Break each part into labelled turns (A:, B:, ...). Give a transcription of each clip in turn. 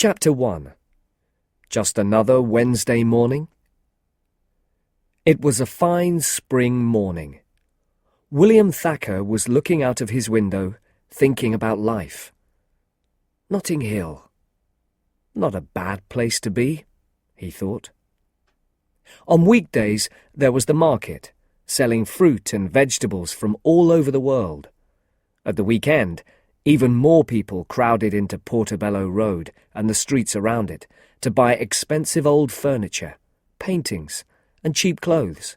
A: Chapter 1. Just another Wednesday morning? It was a fine spring morning. William Thacker was looking out of his window, thinking about life. Notting Hill. Not a bad place to be, he thought. On weekdays there was the market, selling fruit and vegetables from all over the world. At the weekend, even more people crowded into Portobello Road and the streets around it to buy expensive old furniture, paintings, and cheap clothes.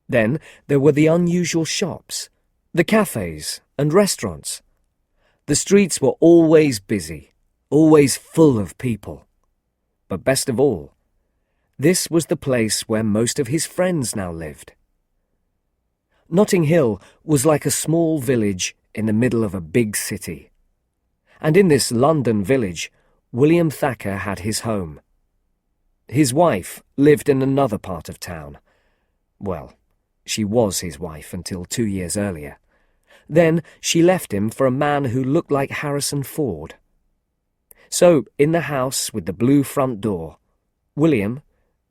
A: Then there were the unusual shops, the cafes and restaurants. The streets were always busy, always full of people. But best of all, this was the place where most of his friends now lived. Notting Hill was like a small village in the middle of a big city. And in this London village, William Thacker had his home. His wife lived in another part of town. Well, she was his wife until 2 years earlier. Then she left him for a man who looked like Harrison Ford. So, in the house with the blue front door, William,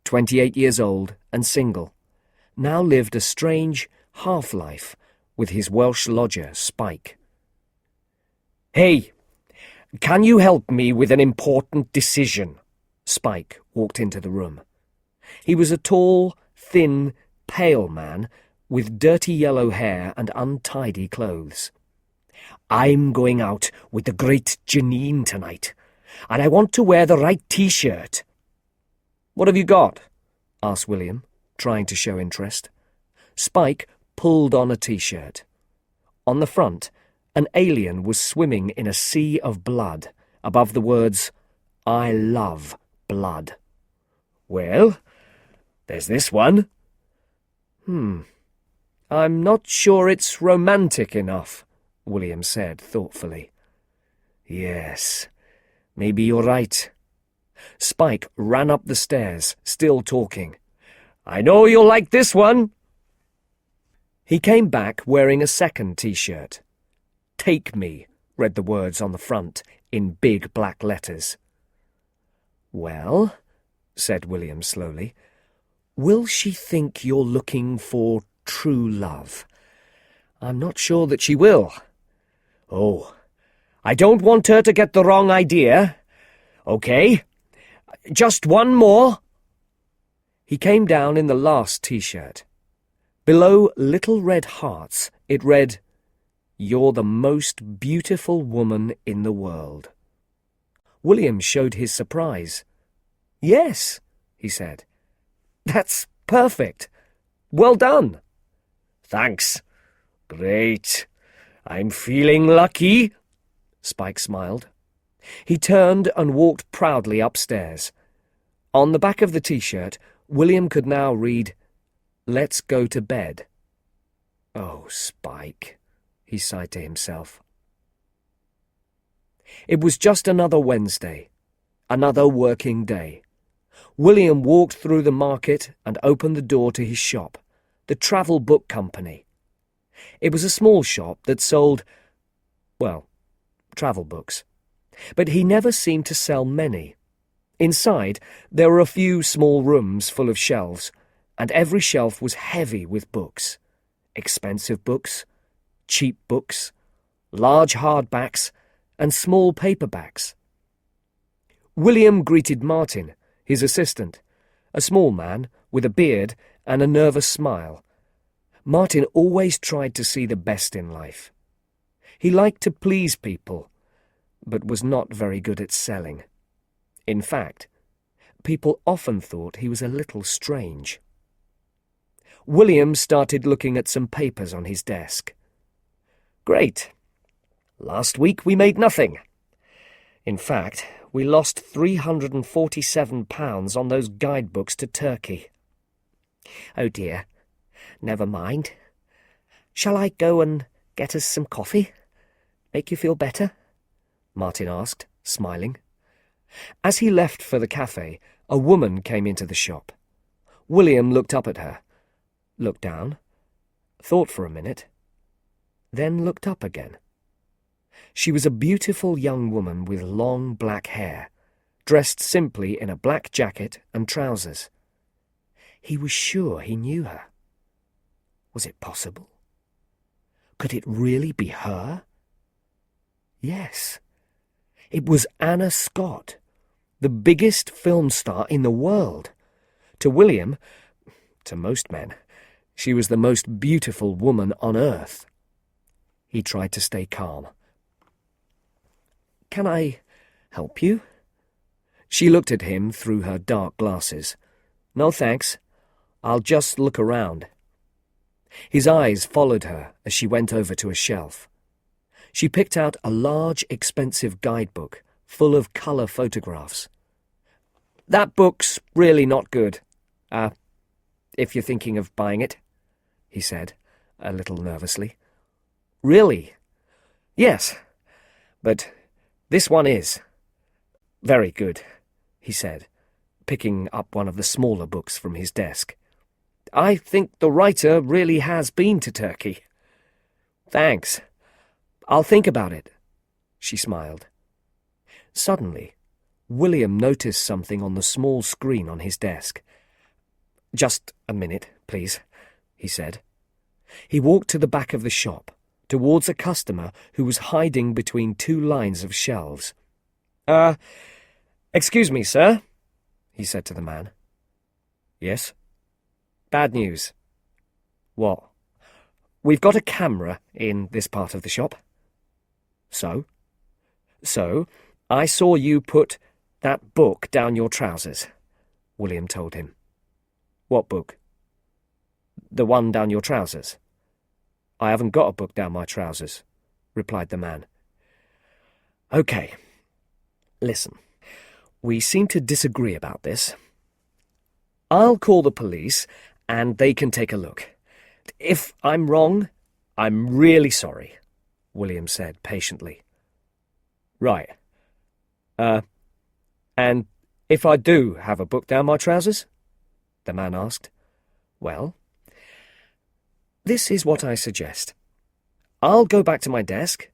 A: 28 years old and single, now lived a strange half-life with his Welsh lodger, Spike. "Hey, can you help me with an important decision?" Spike walked into the room. He was a tall, thin, pale man with dirty yellow hair and untidy clothes. "I'm going out with the great Janine tonight, and I want to wear the right T-shirt." "What have you got?" asked William, trying to show interest. Spike pulled on a T-shirt. On the front, an alien was swimming in a sea of blood above the words, "I love blood." "Well, there's this one." I'm not sure it's romantic enough," William said thoughtfully. "Yes, maybe you're right." Spike ran up the stairs, still talking. "I know you'll like this one." He came back wearing a second T-shirt. "Take me," read the words on the front in big black letters. "Well," said William slowly, "will she think you're looking for true love? I'm not sure that she will." "Oh, I don't want her to get the wrong idea. Okay, just one more." He came down in the last T-shirt. Below little red hearts, it read, "You're the most beautiful woman in the world." William showed his surprise. "Yes," he said. "That's perfect. Well done." "Thanks. Great. I'm feeling lucky." Spike smiled. He turned and walked proudly upstairs. On the back of the T-shirt, William could now read, "Let's go to bed." "Oh, Spike," he sighed to himself. It was just another Wednesday, another working day. William walked through the market and opened the door to his shop, the Travel Book Company. It was a small shop that sold, well, travel books. But he never seemed to sell many. Inside, there were a few small rooms full of shelves, and every shelf was heavy with books. Expensive books, cheap books, large hardbacks, and small paperbacks. William greeted Martin, his assistant, a small man with a beard and a nervous smile. Martin always tried to see the best in life. He liked to please people, but was not very good at selling. In fact, people often thought he was a little strange. William started looking at some papers on his desk. "Great. Last week we made nothing. In fact, we lost £347 on those guidebooks to Turkey. Oh dear, never mind. Shall I go and get us some coffee? Make you feel better?" Martin asked, smiling. As he left for the cafe, a woman came into the shop. William looked up at her, looked down, thought for a minute, then looked up again. She was a beautiful young woman with long black hair, dressed simply in a black jacket and trousers. He was sure he knew her. Was it possible? Could it really be her? Yes. It was Anna Scott, the biggest film star in the world. To William, to most men, she was the most beautiful woman on earth. He tried to stay calm. "Can I help you?" She looked at him through her dark glasses. "No, thanks. I'll just look around." His eyes followed her as she went over to a shelf. She picked out a large, expensive guidebook full of colour photographs. "That book's really not good, if you're thinking of buying it," he said, a little nervously. "Really?" "Yes, but this one is. Very good," he said, picking up one of the smaller books from his desk. "I think the writer really has been to Turkey." "Thanks. I'll think about it," she smiled. Suddenly, William noticed something on the small screen on his desk. "Just a minute, please," he said. He walked to the back of the shop, towards a customer who was hiding between two lines of shelves. Excuse me, sir," he said to the man. "Yes?" "Bad news." "What?" "We've got a camera in this part of the shop." "So?" "So, I saw you put that book down your trousers," William told him. "What book?" "The one down your trousers." "I haven't got a book down my trousers," replied the man. "Okay. Listen, we seem to disagree about this. I'll call the police, and they can take a look. If I'm wrong, I'm really sorry," William said patiently. "Right. And if I do have a book down my trousers?" the man asked. "Well, this is what I suggest. I'll go back to my desk.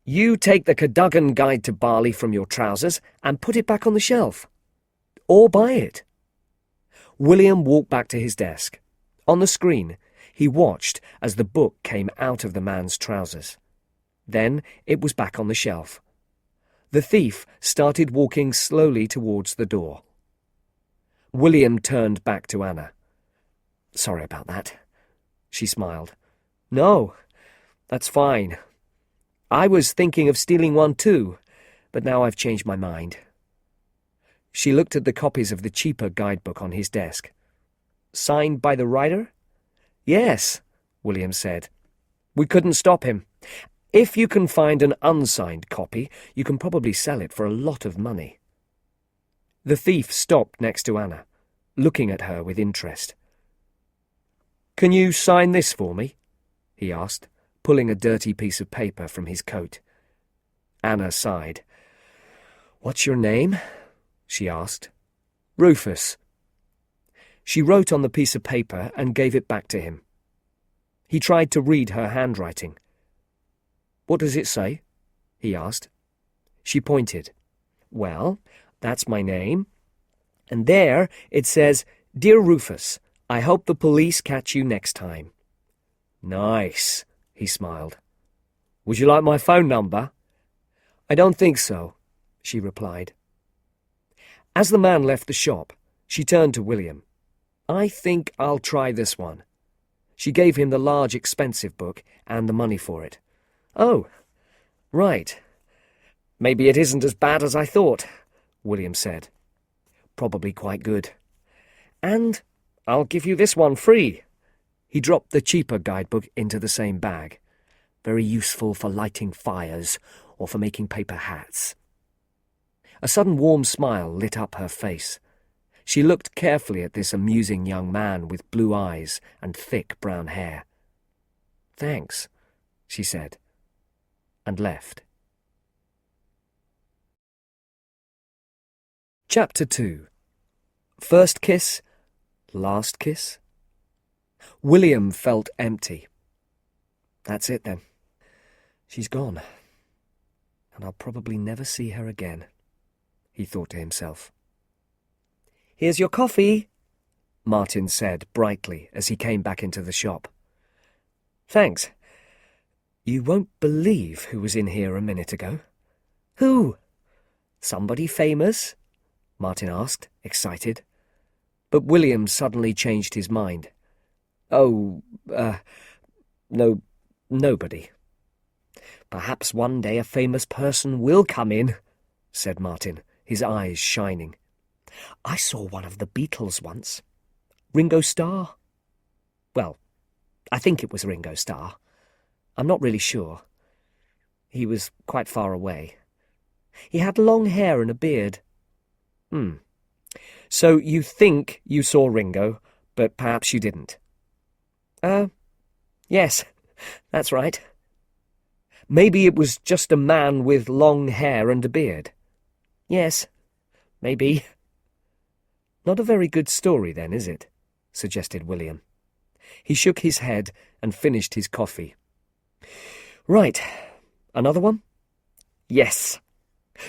A: You take the Cadogan Guide to Bali from your trousers and put it back on the shelf. Or buy it." William walked back to his desk. On the screen, he watched as the book came out of the man's trousers. Then it was back on the shelf. The thief started walking slowly towards the door. William turned back to Anna. "Sorry about that," she smiled. "No, that's fine. I was thinking of stealing one too, but now I've changed my mind." She looked at the copies of the cheaper guidebook on his desk. "Signed by the writer?" "Yes," William said. "We couldn't stop him. If you can find an unsigned copy, you can probably sell it for a lot of money." The thief stopped next to Anna, looking at her with interest. "Can you sign this for me?" he asked, pulling a dirty piece of paper from his coat. Anna sighed. "What's your name?" she asked. "Rufus." She wrote on the piece of paper and gave it back to him. He tried to read her handwriting. "What does it say?" he asked. She pointed. "Well, that's my name. And there it says, 'Dear Rufus, I hope the police catch you next time.'" "Nice," he smiled. "Would you like my phone number?" "I don't think so," she replied. As the man left the shop, she turned to William. "I think I'll try this one." She gave him the large, expensive book and the money for it. "Oh, right. Maybe it isn't as bad as I thought," William said. "Probably quite good. And I'll give you this one free." He dropped the cheaper guidebook into the same bag. "Very useful for lighting fires or for making paper hats." A sudden warm smile lit up her face. She looked carefully at this amusing young man with blue eyes and thick brown hair. "Thanks," she said, and left. Chapter 2. First kiss, last kiss. William felt empty. That's it then. She's gone. and I'll probably never see her again, he thought to himself. "Here's your coffee," Martin said brightly as he came back into the shop. "Thanks. You won't believe who was in here a minute ago." "Who?" "Somebody famous?" Martin asked, excited. But William suddenly changed his mind. "Oh, nobody." "Perhaps one day a famous person will come in," said Martin, his eyes shining. "I saw one of the Beatles once. Ringo Starr? Well, I think it was Ringo Starr. I'm not really sure. He was quite far away. He had long hair and a beard." "So you think you saw Ringo, but perhaps you didn't?" Yes, that's right." "Maybe it was just a man with long hair and a beard." "Yes, maybe." "Not a very good story then, is it?" suggested William. He shook his head and finished his coffee. "Right, another one?" "Yes."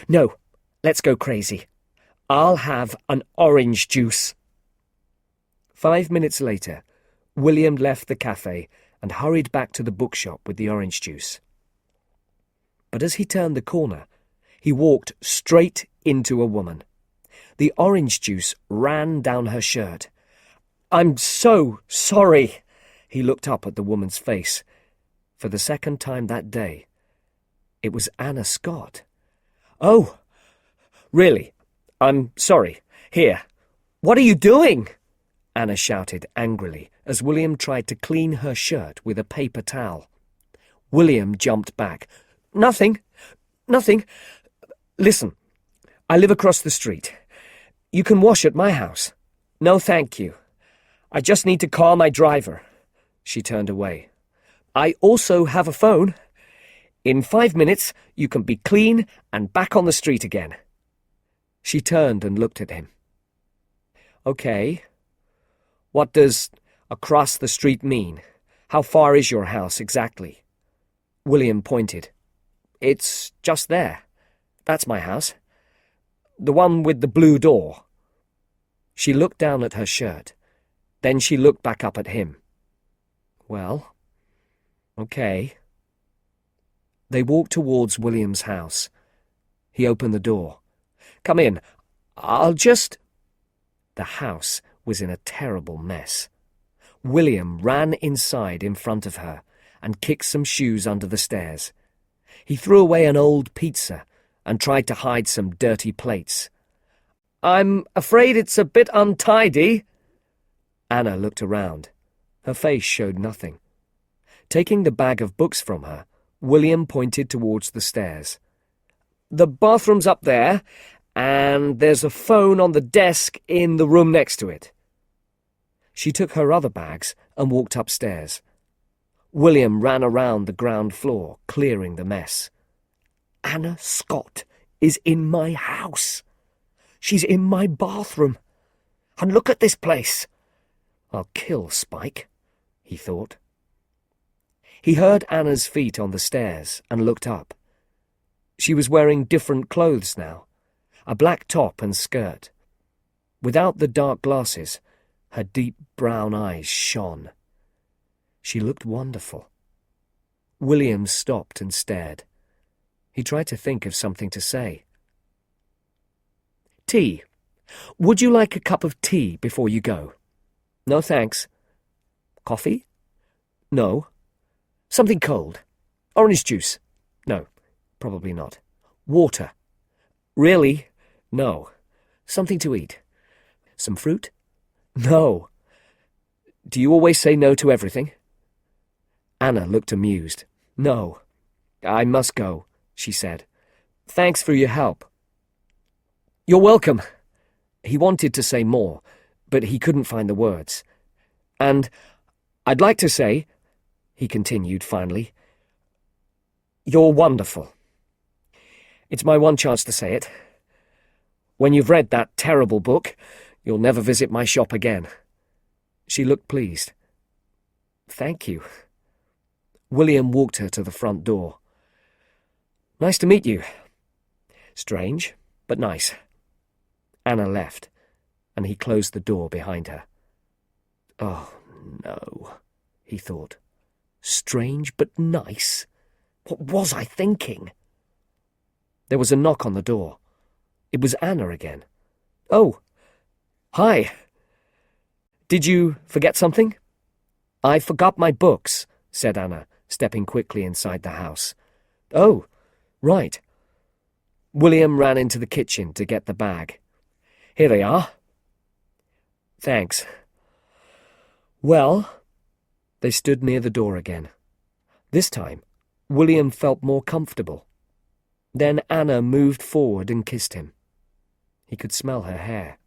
A: "No, let's go crazy. I'll have an orange juice." 5 minutes later, William left the cafe and hurried back to the bookshop with the orange juice. But as he turned the corner, he walked straight into a woman. The orange juice ran down her shirt. "I'm so sorry." He looked up at the woman's face. For the second time that day, it was Anna Scott. "Oh, really? I'm sorry. Here, what are you doing?" Anna shouted angrily as William tried to clean her shirt with a paper towel. William jumped back. Nothing. Listen, I live across the street. You can wash at my house." "No, thank you. I just need to call my driver." She turned away. "I also have a phone. In 5 minutes, you can be clean and back on the street again." She turned and looked at him. "Okay. What does across the street mean? How far is your house exactly?" William pointed. "It's just there. That's my house. The one with the blue door." She looked down at her shirt. Then she looked back up at him. "Well, okay." They walked towards William's house. He opened the door. "Come in. I'll just—" The house was in a terrible mess. William ran inside in front of her and kicked some shoes under the stairs. He threw away an old pizza and tried to hide some dirty plates. "I'm afraid it's a bit untidy." Anna looked around. Her face showed nothing. Taking the bag of books from her, William pointed towards the stairs. "The bathroom's up there, and there's a phone on the desk in the room next to it." She took her other bags and walked upstairs. William ran around the ground floor, clearing the mess. "Anna Scott is in my house. She's in my bathroom. And look at this place. I'll kill Spike," he thought. He heard Anna's feet on the stairs and looked up. She was wearing different clothes now, a black top and skirt. Without the dark glasses, her deep brown eyes shone. She looked wonderful. William stopped and stared. He tried to think of something to say. "Tea. Would you like a cup of tea before you go?" "No, thanks." "Coffee?" "No." "Something cold? Orange juice?" "No, probably not." "Water?" "Really? No." "Something to eat?" "Some fruit?" "No." "Do you always say no to everything?" Anna looked amused. "No. I must go," she said. "Thanks for your help." "You're welcome." He wanted to say more, but he couldn't find the words. "And I'd like to say," he continued finally, "you're wonderful. It's my one chance to say it. When you've read that terrible book, you'll never visit my shop again." She looked pleased. "Thank you." William walked her to the front door. Nice to meet you. Strange, but nice. Anna left, and he closed the door behind her. Oh, no, he thought. Strange, but nice? What was I thinking? There was a knock on the door. It was Anna again. Oh, hi. Did you forget something? I forgot my books, said Anna, stepping quickly inside the house. Oh, right. William ran into the kitchen to get the bag. Here they are. Thanks. Well, they stood near the door again. This time, William felt more comfortable. Then Anna moved forward and kissed him. He could smell her hair.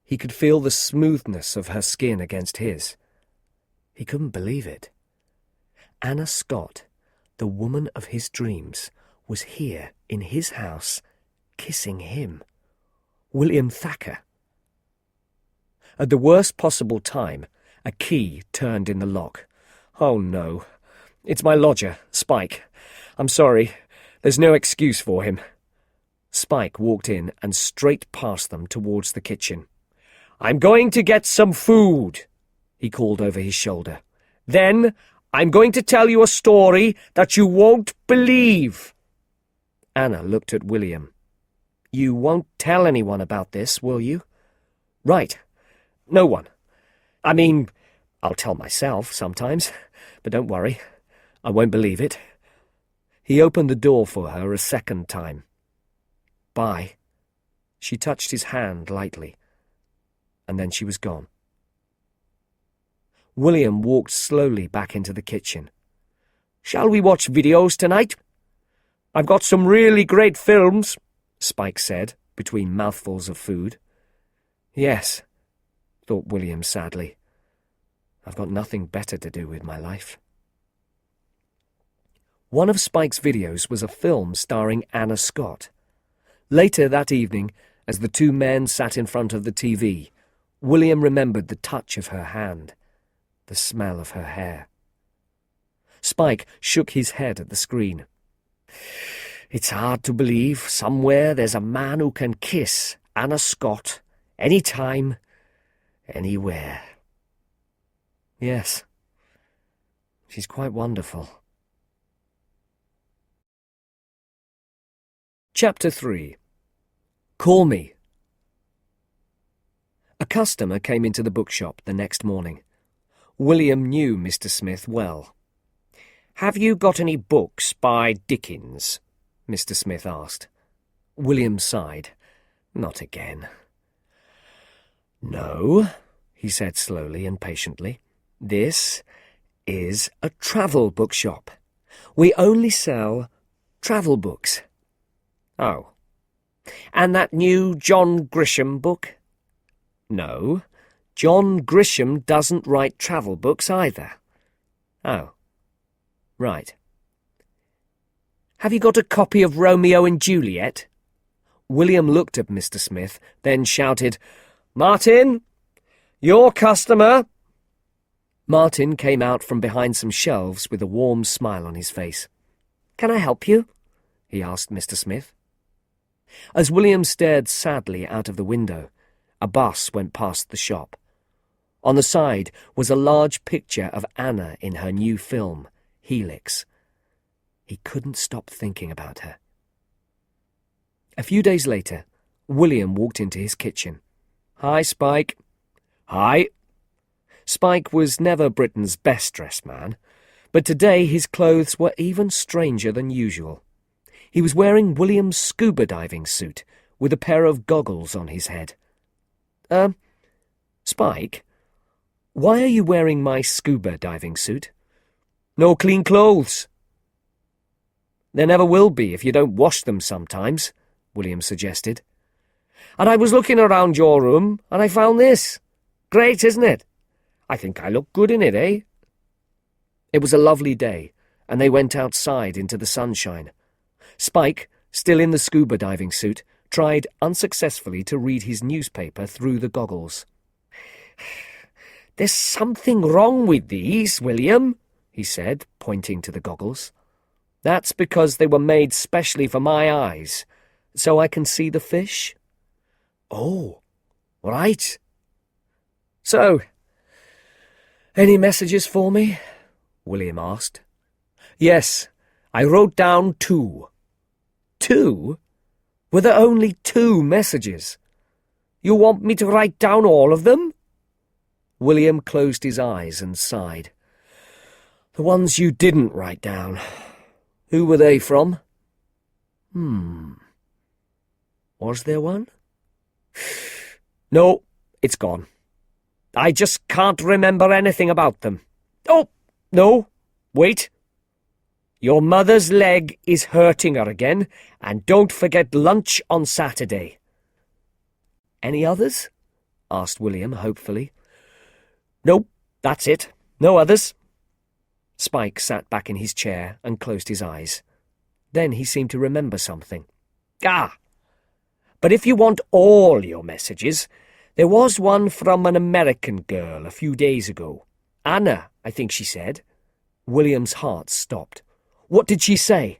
A: He could feel the smoothness of her skin against his. He couldn't believe it. Anna Scott, the woman of his dreams, was here in his house, kissing him. William Thacker. At the worst possible time, a key turned in the lock. Oh no, it's my lodger, Spike. I'm sorry, there's no excuse for him. Spike walked in and straight past them towards the kitchen. I'm going to get some food, he called over his shoulder. Then I'm going to tell you a story that you won't believe. Anna looked at William. You won't tell anyone about this, will you? Right. No one. I mean, I'll tell myself sometimes, but don't worry. I won't believe it. He opened the door for her a second time. Bye. She touched his hand lightly, and then she was gone. William walked slowly back into the kitchen. Shall we watch videos tonight? I've got some really great films, Spike said, between mouthfuls of food. Yes, thought William sadly. I've got nothing better to do with my life. One of Spike's videos was a film starring Anna Scott. Later that evening, as the two men sat in front of the TV, William remembered the touch of her hand, the smell of her hair. Spike shook his head at the screen. It's hard to believe somewhere there's a man who can kiss Anna Scott anytime, anywhere. Yes, she's quite wonderful. Chapter 3. Call Me. A customer came into the bookshop the next morning. William knew Mr. Smith well. Have you got any books by Dickens? Mr. Smith asked. William sighed. Not again. No, he said slowly and patiently. This is a travel bookshop. We only sell travel books. Oh. And that new John Grisham book? No, John Grisham doesn't write travel books either. Oh. Right. Have you got a copy of Romeo and Juliet? William looked at Mr. Smith, then shouted, Martin, your customer. Martin came out from behind some shelves with a warm smile on his face. Can I help you? He asked Mr. Smith. As William stared sadly out of the window, a bus went past the shop. On the side was a large picture of Anna in her new film, Helix. He couldn't stop thinking about her. A few days later, William walked into his kitchen. Hi, Spike. Hi. Spike was never Britain's best-dressed man, but today his clothes were even stranger than usual. He was wearing William's scuba diving suit with a pair of goggles on his head. Spike, why are you wearing my scuba diving suit? No clean clothes. There never will be if you don't wash them sometimes, William suggested. And I was looking around your room, and I found this. Great, isn't it? I think I look good in it, eh? It was a lovely day, and they went outside into the sunshine. Spike, still in the scuba diving suit, tried unsuccessfully to read his newspaper through the goggles. There's something wrong with these, William, he said, pointing to the goggles. That's because they were made specially for my eyes, so I can see the fish. Oh, right. So, any messages for me? William asked. Yes, I wrote down 2. 2? Were there only 2 messages? You want me to write down all of them? William closed his eyes and sighed. The ones you didn't write down. Who were they from? Was there one? No, it's gone. I just can't remember anything about them. Oh, no, wait. Your mother's leg is hurting her again, and don't forget lunch on Saturday. Any others? Asked William hopefully. Nope, that's it. No others. Spike sat back in his chair and closed his eyes. Then he seemed to remember something. Ah! But if you want all your messages, there was one from an American girl a few days ago. Anna, I think she said. William's heart stopped. What did she say?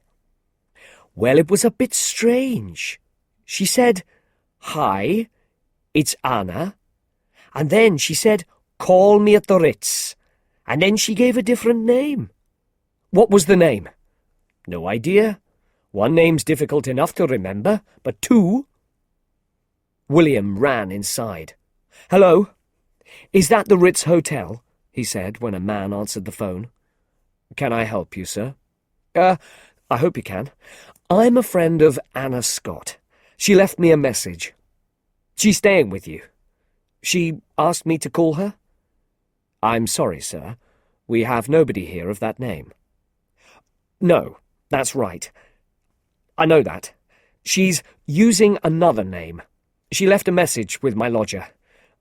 A: Well, it was a bit strange. She said, "Hi, it's Anna." And then she said, "Call me at the Ritz." And then she gave a different name. What was the name? No idea. One name's difficult enough to remember, but 2? William ran inside. Hello? Is that the Ritz Hotel? He said when a man answered the phone. Can I help you, sir? I hope you can. I'm a friend of Anna Scott. She left me a message. She's staying with you. She asked me to call her? I'm sorry, sir. We have nobody here of that name. No, that's right. I know that. She's using another name. She left a message with my lodger.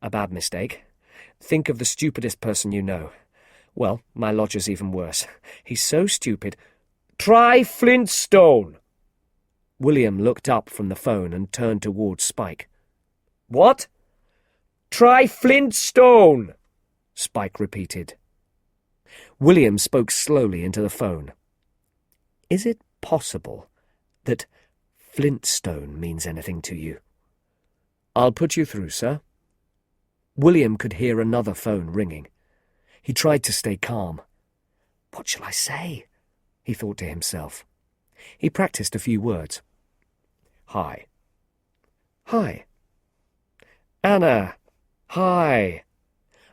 A: A bad mistake. Think of the stupidest person you know. Well, my lodger's even worse. He's so stupid. Try Flintstone! William looked up from the phone and turned towards Spike. What? Try Flintstone! Spike repeated. William spoke slowly into the phone. Is it possible that Flintstone means anything to you? I'll put you through, sir. William could hear another phone ringing. He tried to stay calm. What shall I say? He thought to himself. He practiced a few words. Hi. Hi. Anna. Hi.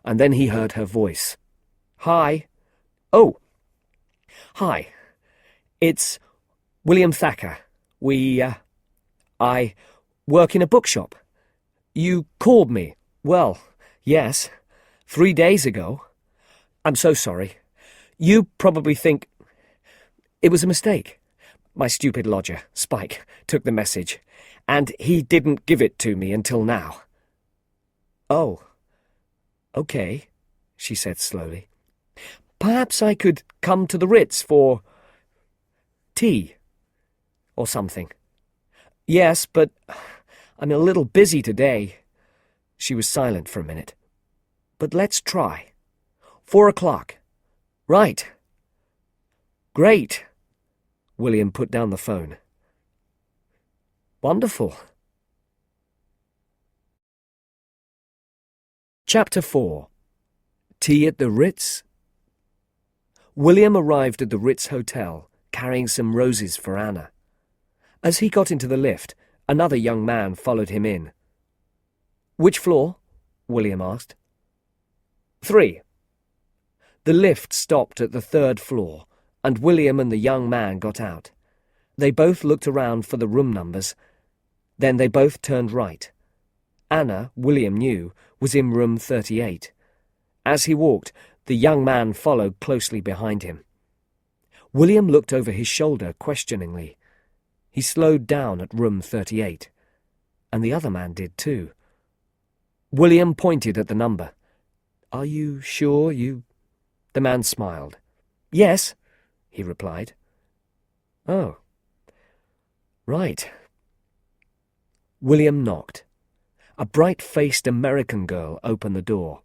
A: And then he heard her voice. Hi. Oh. Hi. It's William Thacker. I work in a bookshop. You called me. Well, yes. 3 days ago. I'm so sorry. You probably think it was a mistake. My stupid lodger, Spike, took the message, and he didn't give it to me until now. Oh. Okay, she said slowly. Perhaps I could come to the Ritz for tea or something. Yes, but I'm a little busy today. She was silent for a minute. But let's try. 4 o'clock. Right. Great. William put down the phone. Wonderful. Chapter 4. Tea at the Ritz? William arrived at the Ritz Hotel, carrying some roses for Anna. As he got into the lift, another young man followed him in. Which floor? William asked. 3. The lift stopped at the 3rd floor, and William and the young man got out. They both looked around for the room numbers. Then they both turned right. Anna, William knew, was in room 38. As he walked, the young man followed closely behind him. William looked over his shoulder questioningly. He slowed down at room 38, and the other man did too. William pointed at the number. Are you sure you... The man smiled. Yes, he replied. Oh. Right. William knocked. A bright-faced American girl opened the door.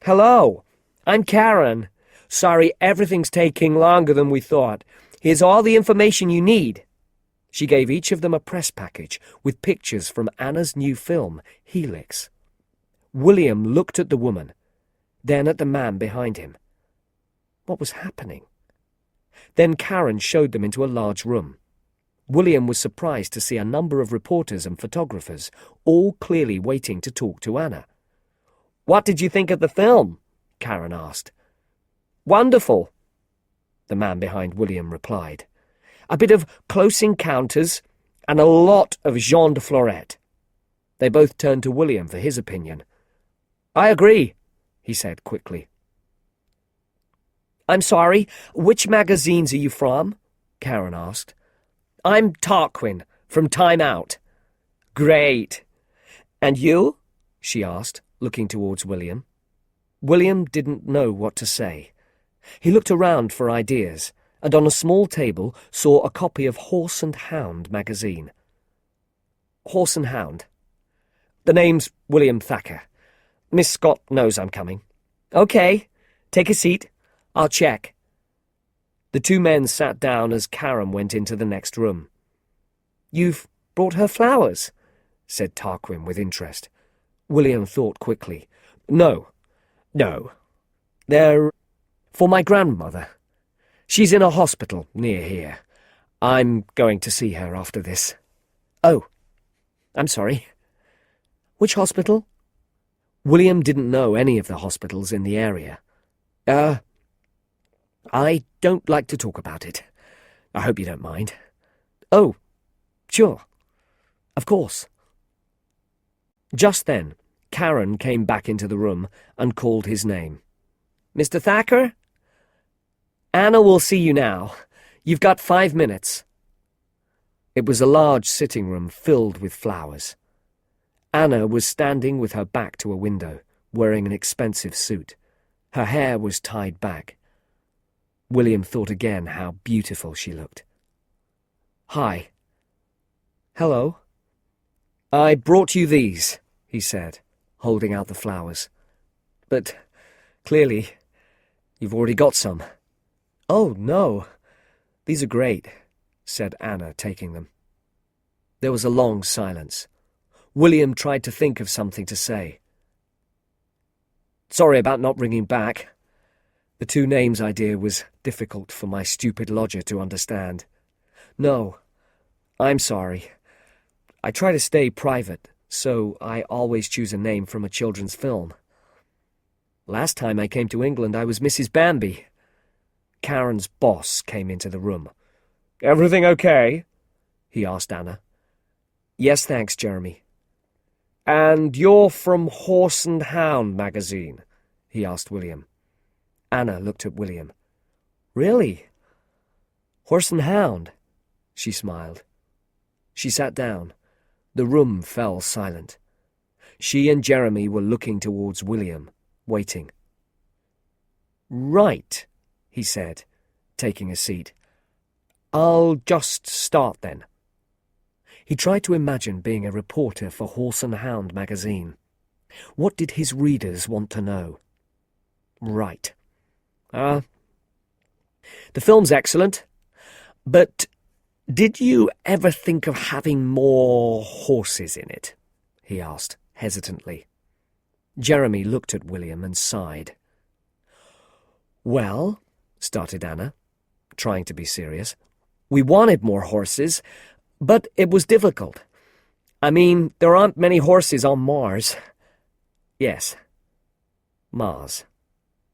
A: Hello, I'm Karen. Sorry, everything's taking longer than we thought. Here's all the information you need." She gave each of them a press package with pictures from Anna's new film, Helix. William looked at the woman, then at the man behind him. What was happening? Then Karen showed them into a large room. William was surprised to see a number of reporters and photographers, all clearly waiting to talk to Anna. "What did you think of the film?" Karen asked. "Wonderful," the man behind William replied. "A bit of Close Encounters and a lot of Jean de Florette." They both turned to William for his opinion. "I agree," he said quickly. "I'm sorry, which magazines are you from?" Karen asked. "I'm Tarquin, from Time Out." "Great. And you?" she asked, looking towards William. William didn't know what to say. He looked around for ideas, and on a small table saw a copy of Horse and Hound magazine. Horse and Hound. "The name's William Thacker. Miss Scott knows I'm coming." "Okay, take a seat. I'll check." The two men sat down as Karen went into the next room. "You've brought her flowers?" said Tarquin with interest. William thought quickly. No. They're for my grandmother. She's in a hospital near here. I'm going to see her after this." "Oh, I'm sorry. Which hospital?" William didn't know any of the hospitals in the area. I don't like to talk about it. I hope you don't mind." "Oh, sure. Of course." Just then, Karen came back into the room and called his name. "Mr. Thacker? Anna will see you now. You've got 5 minutes." It was a large sitting room filled with flowers. Anna was standing with her back to a window, wearing an expensive suit. Her hair was tied back. William thought again how beautiful she looked. "Hi." "Hello." "I brought you these," he said, holding out the flowers. "But clearly you've already got some." "Oh, no. These are great," said Anna, taking them. There was a long silence. William tried to think of something to say. "Sorry about not ringing back. The two names idea was difficult for my stupid lodger to understand." "No, I'm sorry. I try to stay private, so I always choose a name from a children's film. Last time I came to England I was Mrs. Bambi." Karen's boss came into the room. "Everything okay?" he asked Anna. "Yes, thanks, Jeremy." "And you're from Horse and Hound magazine?" he asked William. Anna looked at William. "Really? Horse and Hound?" She smiled. She sat down. The room fell silent. She and Jeremy were looking towards William, waiting. "Right," he said, taking a seat. "I'll just start then." He tried to imagine being a reporter for Horse and Hound magazine. What did his readers want to know? Right. The film's excellent, but did you ever think of having more horses in it?" he asked, hesitantly. Jeremy looked at William and sighed. "Well," started Anna, trying to be serious, "we wanted more horses, but it was difficult. I mean, there aren't many horses on Mars." "Yes. Mars.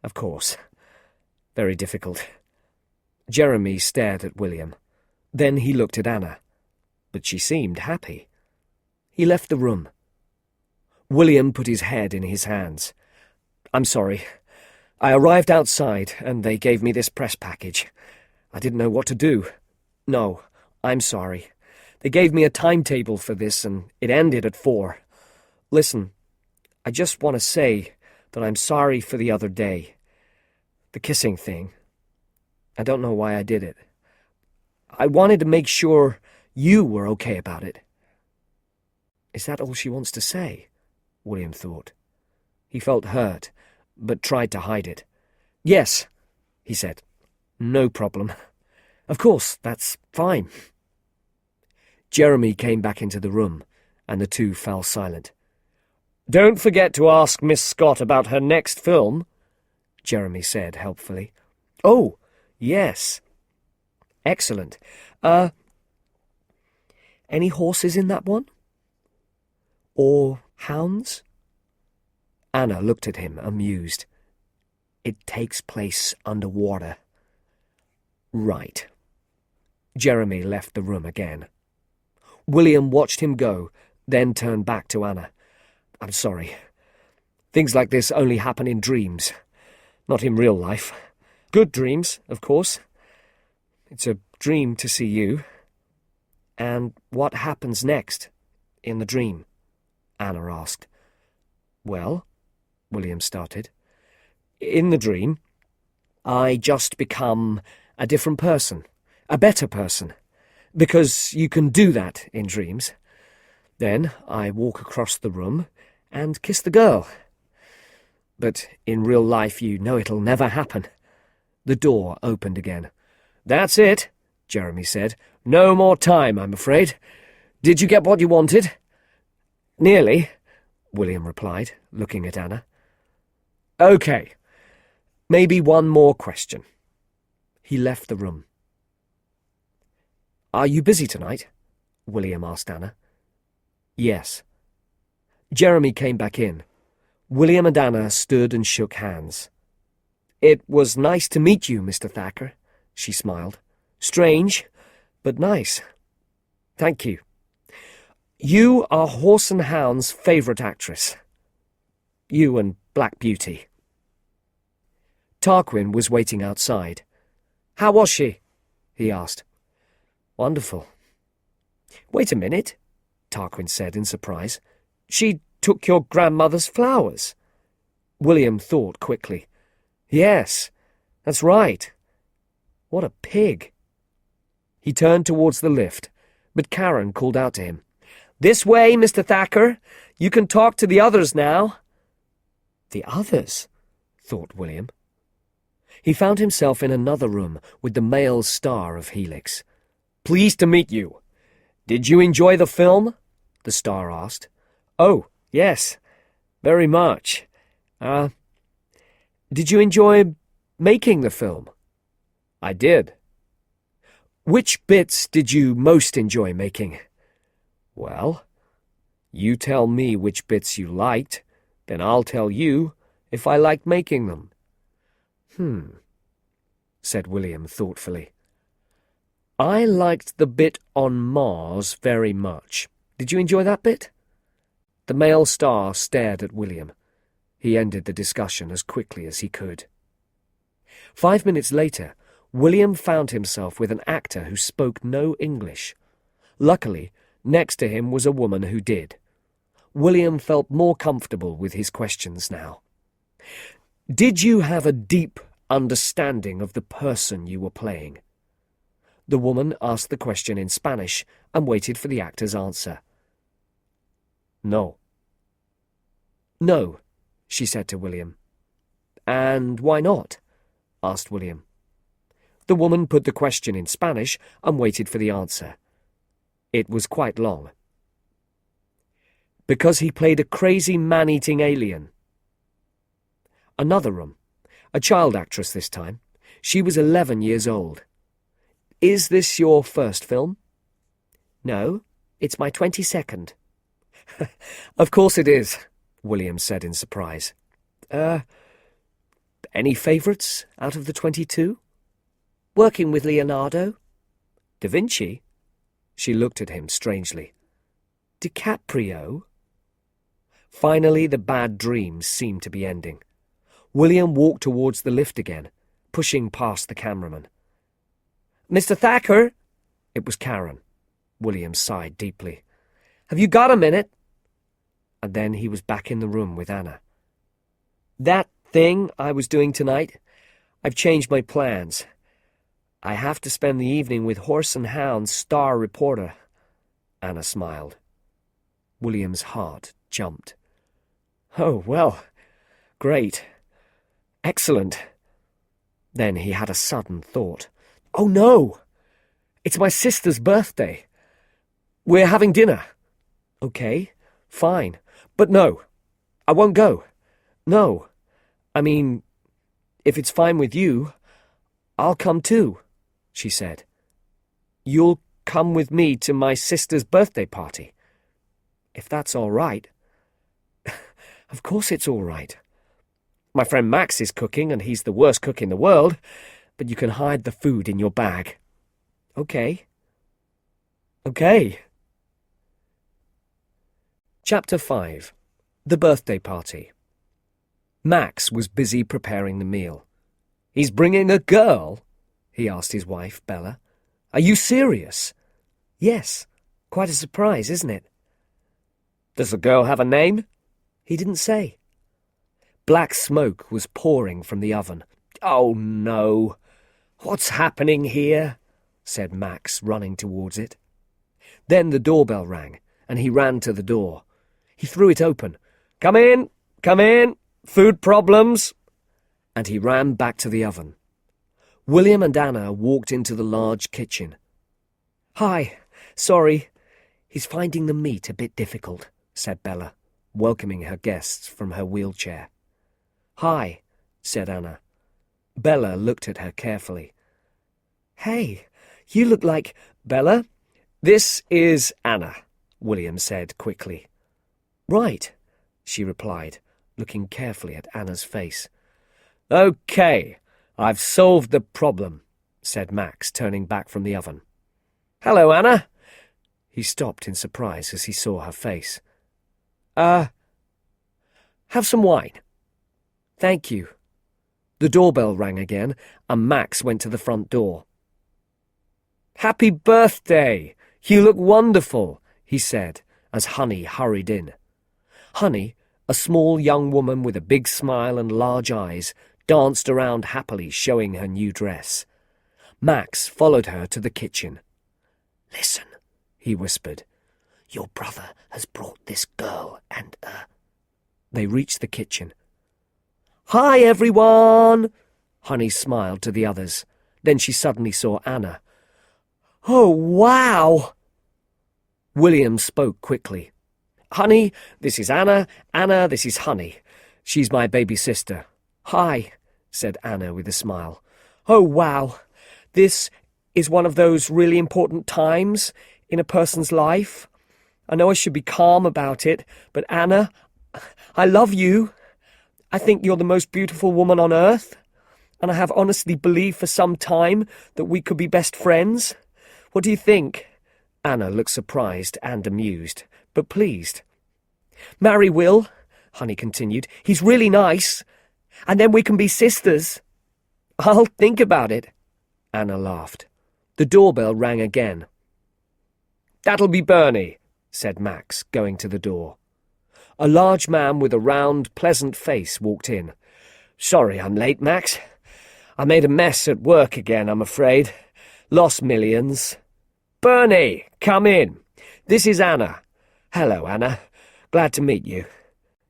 A: Of course. Very difficult." Jeremy stared at William. Then he looked at Anna. But she seemed happy. He left the room. William put his head in his hands. "I'm sorry. I arrived outside, and they gave me this press package. I didn't know what to do. No, I'm sorry. They gave me a timetable for this, and it ended at 4. Listen, I just want to say that I'm sorry for the other day. The kissing thing. I don't know why I did it. I wanted to make sure you were okay about it." Is that all she wants to say? William thought. He felt hurt, but tried to hide it. "Yes," he said. "No problem. Of course, that's fine. Jeremy came back into the room, and the two fell silent. Don't forget to ask Miss Scott about her next film, Jeremy said helpfully. Oh, yes. Excellent. Any horses in that one? Or hounds? Anna looked at him, amused. It takes place underwater. Right. Jeremy left the room again. William watched him go, then turned back to Anna. I'm sorry. Things like this only happen in dreams, not in real life. Good dreams, of course. It's a dream to see you. And what happens next, in the dream? Anna asked. Well, William started. In the dream, I just become a different person, a better person, because you can do that in dreams. Then I walk across the room and kiss the girl. But in real life, you know it'll never happen. The door opened again. That's it, Jeremy said. No more time, I'm afraid. Did you get what you wanted? Nearly, William replied, looking at Anna. Okay. Maybe one more question. He left the room. Are you busy tonight? William asked Anna. Yes. Jeremy came back in. William and Anna stood and shook hands. It was nice to meet you, Mr. Thacker, she smiled. Strange, but nice. Thank you. You are Horse and Hound's favourite actress. You and Black Beauty. Tarquin was waiting outside. How was she? He asked. Wonderful. Wait a minute, Tarquin said in surprise. She took your grandmother's flowers. William thought quickly. Yes, that's right. What a pig. He turned towards the lift, but Karen called out to him. This way, Mr. Thacker. You can talk to the others now. The others? Thought William. He found himself in another room with the male star of Helix. Pleased to meet you. Did you enjoy the film? The star asked. Oh, yes, very much. Did you enjoy making the film? I did. Which bits did you most enjoy making? Well, you tell me which bits you liked, then I'll tell you if I liked making them. Said William thoughtfully. I liked the bit on Mars very much. Did you enjoy that bit? The male star stared at William. He ended the discussion as quickly as he could. 5 minutes later, William found himself with an actor who spoke no English. Luckily, next to him was a woman who did. William felt more comfortable with his questions now. Did you have a deep understanding of the person you were playing? The woman asked the question in Spanish and waited for the actor's answer. No. No, she said to William. And why not? Asked William. The woman put the question in Spanish and waited for the answer. It was quite long. Because he played a crazy man-eating alien. Another room. A child actress this time. She was 11 years old. Is this your first film? No, it's my 22nd. Of course it is, William said in surprise. Any favourites out of the 22? Working with Leonardo. Da Vinci? She looked at him strangely. DiCaprio? Finally, the bad dreams seemed to be ending. William walked towards the lift again, pushing past the cameraman. Mr. Thacker? It was Karen. William sighed deeply. Have you got a minute? And then he was back in the room with Anna. That thing I was doing tonight, I've changed my plans. I have to spend the evening with Horse and Hound's star reporter. Anna smiled. William's heart jumped. Oh, well, great. Excellent. Then he had a sudden thought. Oh, no! It's my sister's birthday. We're having dinner. Okay, fine. But no, I won't go. No. I mean, if it's fine with you, I'll come too, she said. You'll come with me to my sister's birthday party? If that's all right. Of course it's all right. My friend Max is cooking, and he's the worst cook in the world, but you can hide the food in your bag. Okay. Okay. Chapter 5. The Birthday Party. Max was busy preparing the meal. He's bringing a girl? He asked his wife, Bella. Are you serious? Yes. Quite a surprise, isn't it? Does the girl have a name? He didn't say. Black smoke was pouring from the oven. Oh, no. What's happening here? Said Max, running towards it. Then the doorbell rang, and he ran to the door. He threw it open. Come in, come in. Food problems. And he ran back to the oven. William and Anna walked into the large kitchen. Hi, sorry. He's finding the meat a bit difficult, said Bella, welcoming her guests from her wheelchair. Hi, said Anna. Bella looked at her carefully. Hey, you look like... Bella? This is Anna, William said quickly. Right, she replied, looking carefully at Anna's face. Okay, I've solved the problem, said Max, turning back from the oven. Hello, Anna. He stopped in surprise as he saw her face. Have some wine. Thank you. The doorbell rang again, and Max went to the front door. Happy birthday! You look wonderful, he said, as Honey hurried in. Honey, a small young woman with a big smile and large eyes, danced around happily, showing her new dress. Max followed her to the kitchen. Listen, he whispered. Your brother has brought this girl and, They reached the kitchen. Hi, everyone! Honey smiled to the others. Then she suddenly saw Anna. Oh, wow! William spoke quickly. Honey, this is Anna. Anna, this is Honey. She's my baby sister. Hi, said Anna with a smile. Oh, wow. This is one of those really important times in a person's life. I know I should be calm about it, but Anna, I love you. I think you're the most beautiful woman on earth, and I have honestly believed for some time that we could be best friends. What do you think? Anna looked surprised and amused, but pleased. Marry Will, Honey continued. He's really nice, and then we can be sisters. I'll think about it. Anna laughed. The doorbell rang again. That'll be Bernie, said Max, going to the door. A large man with a round, pleasant face walked in. Sorry I'm late, Max. I made a mess at work again, I'm afraid. Lost millions. Bernie, come in. This is Anna. Hello, Anna. Glad to meet you.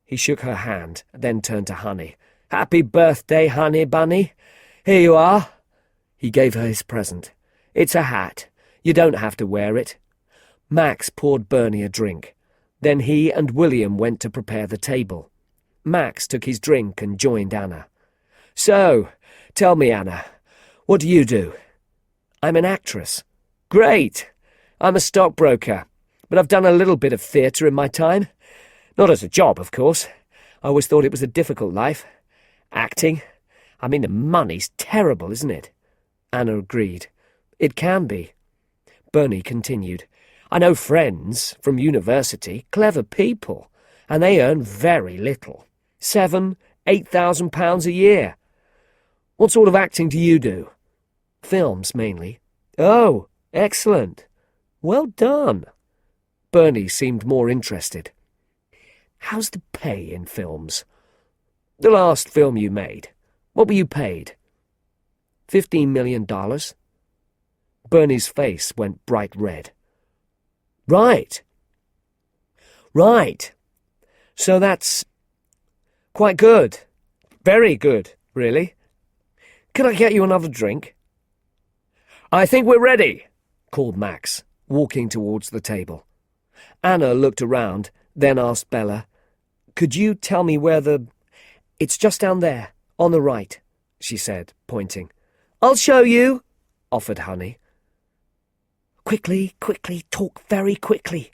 A: He shook her hand, then turned to Honey. Happy birthday, Honey Bunny. Here you are. He gave her his present. It's a hat. You don't have to wear it. Max poured Bernie a drink. Then he and William went to prepare the table. Max took his drink and joined Anna. So, tell me, Anna, what do you do? I'm an actress. Great. I'm a stockbroker, but I've done a little bit of theatre in my time. Not as a job, of course. I always thought it was a difficult life. Acting. I mean, the money's terrible, isn't it? Anna agreed. It can be. Bernie continued. I know friends from university, clever people, and they earn very little. £7,000–8,000 a year. What sort of acting do you do? Films, mainly. Oh, excellent. Well done. Bernie seemed more interested. How's the pay in films? The last film you made. What were you paid? $15 million. Bernie's face went bright red. Right. Right. So that's quite good. Very good, really. Can I get you another drink? I think we're ready, called Max, walking towards the table. Anna looked around, then asked Bella, "Could you tell me where the—" "It's just down there, on the right," she said, pointing. "I'll show you," offered Honey. "Quickly, quickly, talk very quickly.